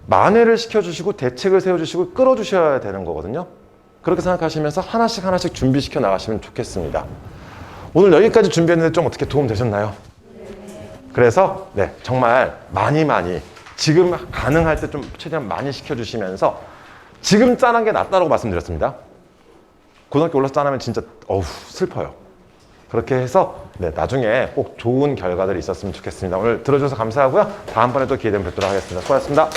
만회를 시켜주시고 대책을 세워주시고 끌어주셔야 되는 거거든요. 그렇게 생각하시면서 하나씩 하나씩 준비시켜 나가시면 좋겠습니다. 오늘 여기까지 준비했는데 좀 어떻게 도움 되셨나요? 그래서 네, 정말 많이 지금 가능할 때 좀 최대한 많이 시켜주시면서 지금 짠한 게 낫다고 말씀드렸습니다. 고등학교 올라서 짠하면 진짜 슬퍼요. 그렇게 해서 네, 나중에 꼭 좋은 결과들이 있었으면 좋겠습니다. 오늘 들어주셔서 감사하고요. 다음번에 또 기회 되면 뵙도록 하겠습니다. 수고하셨습니다.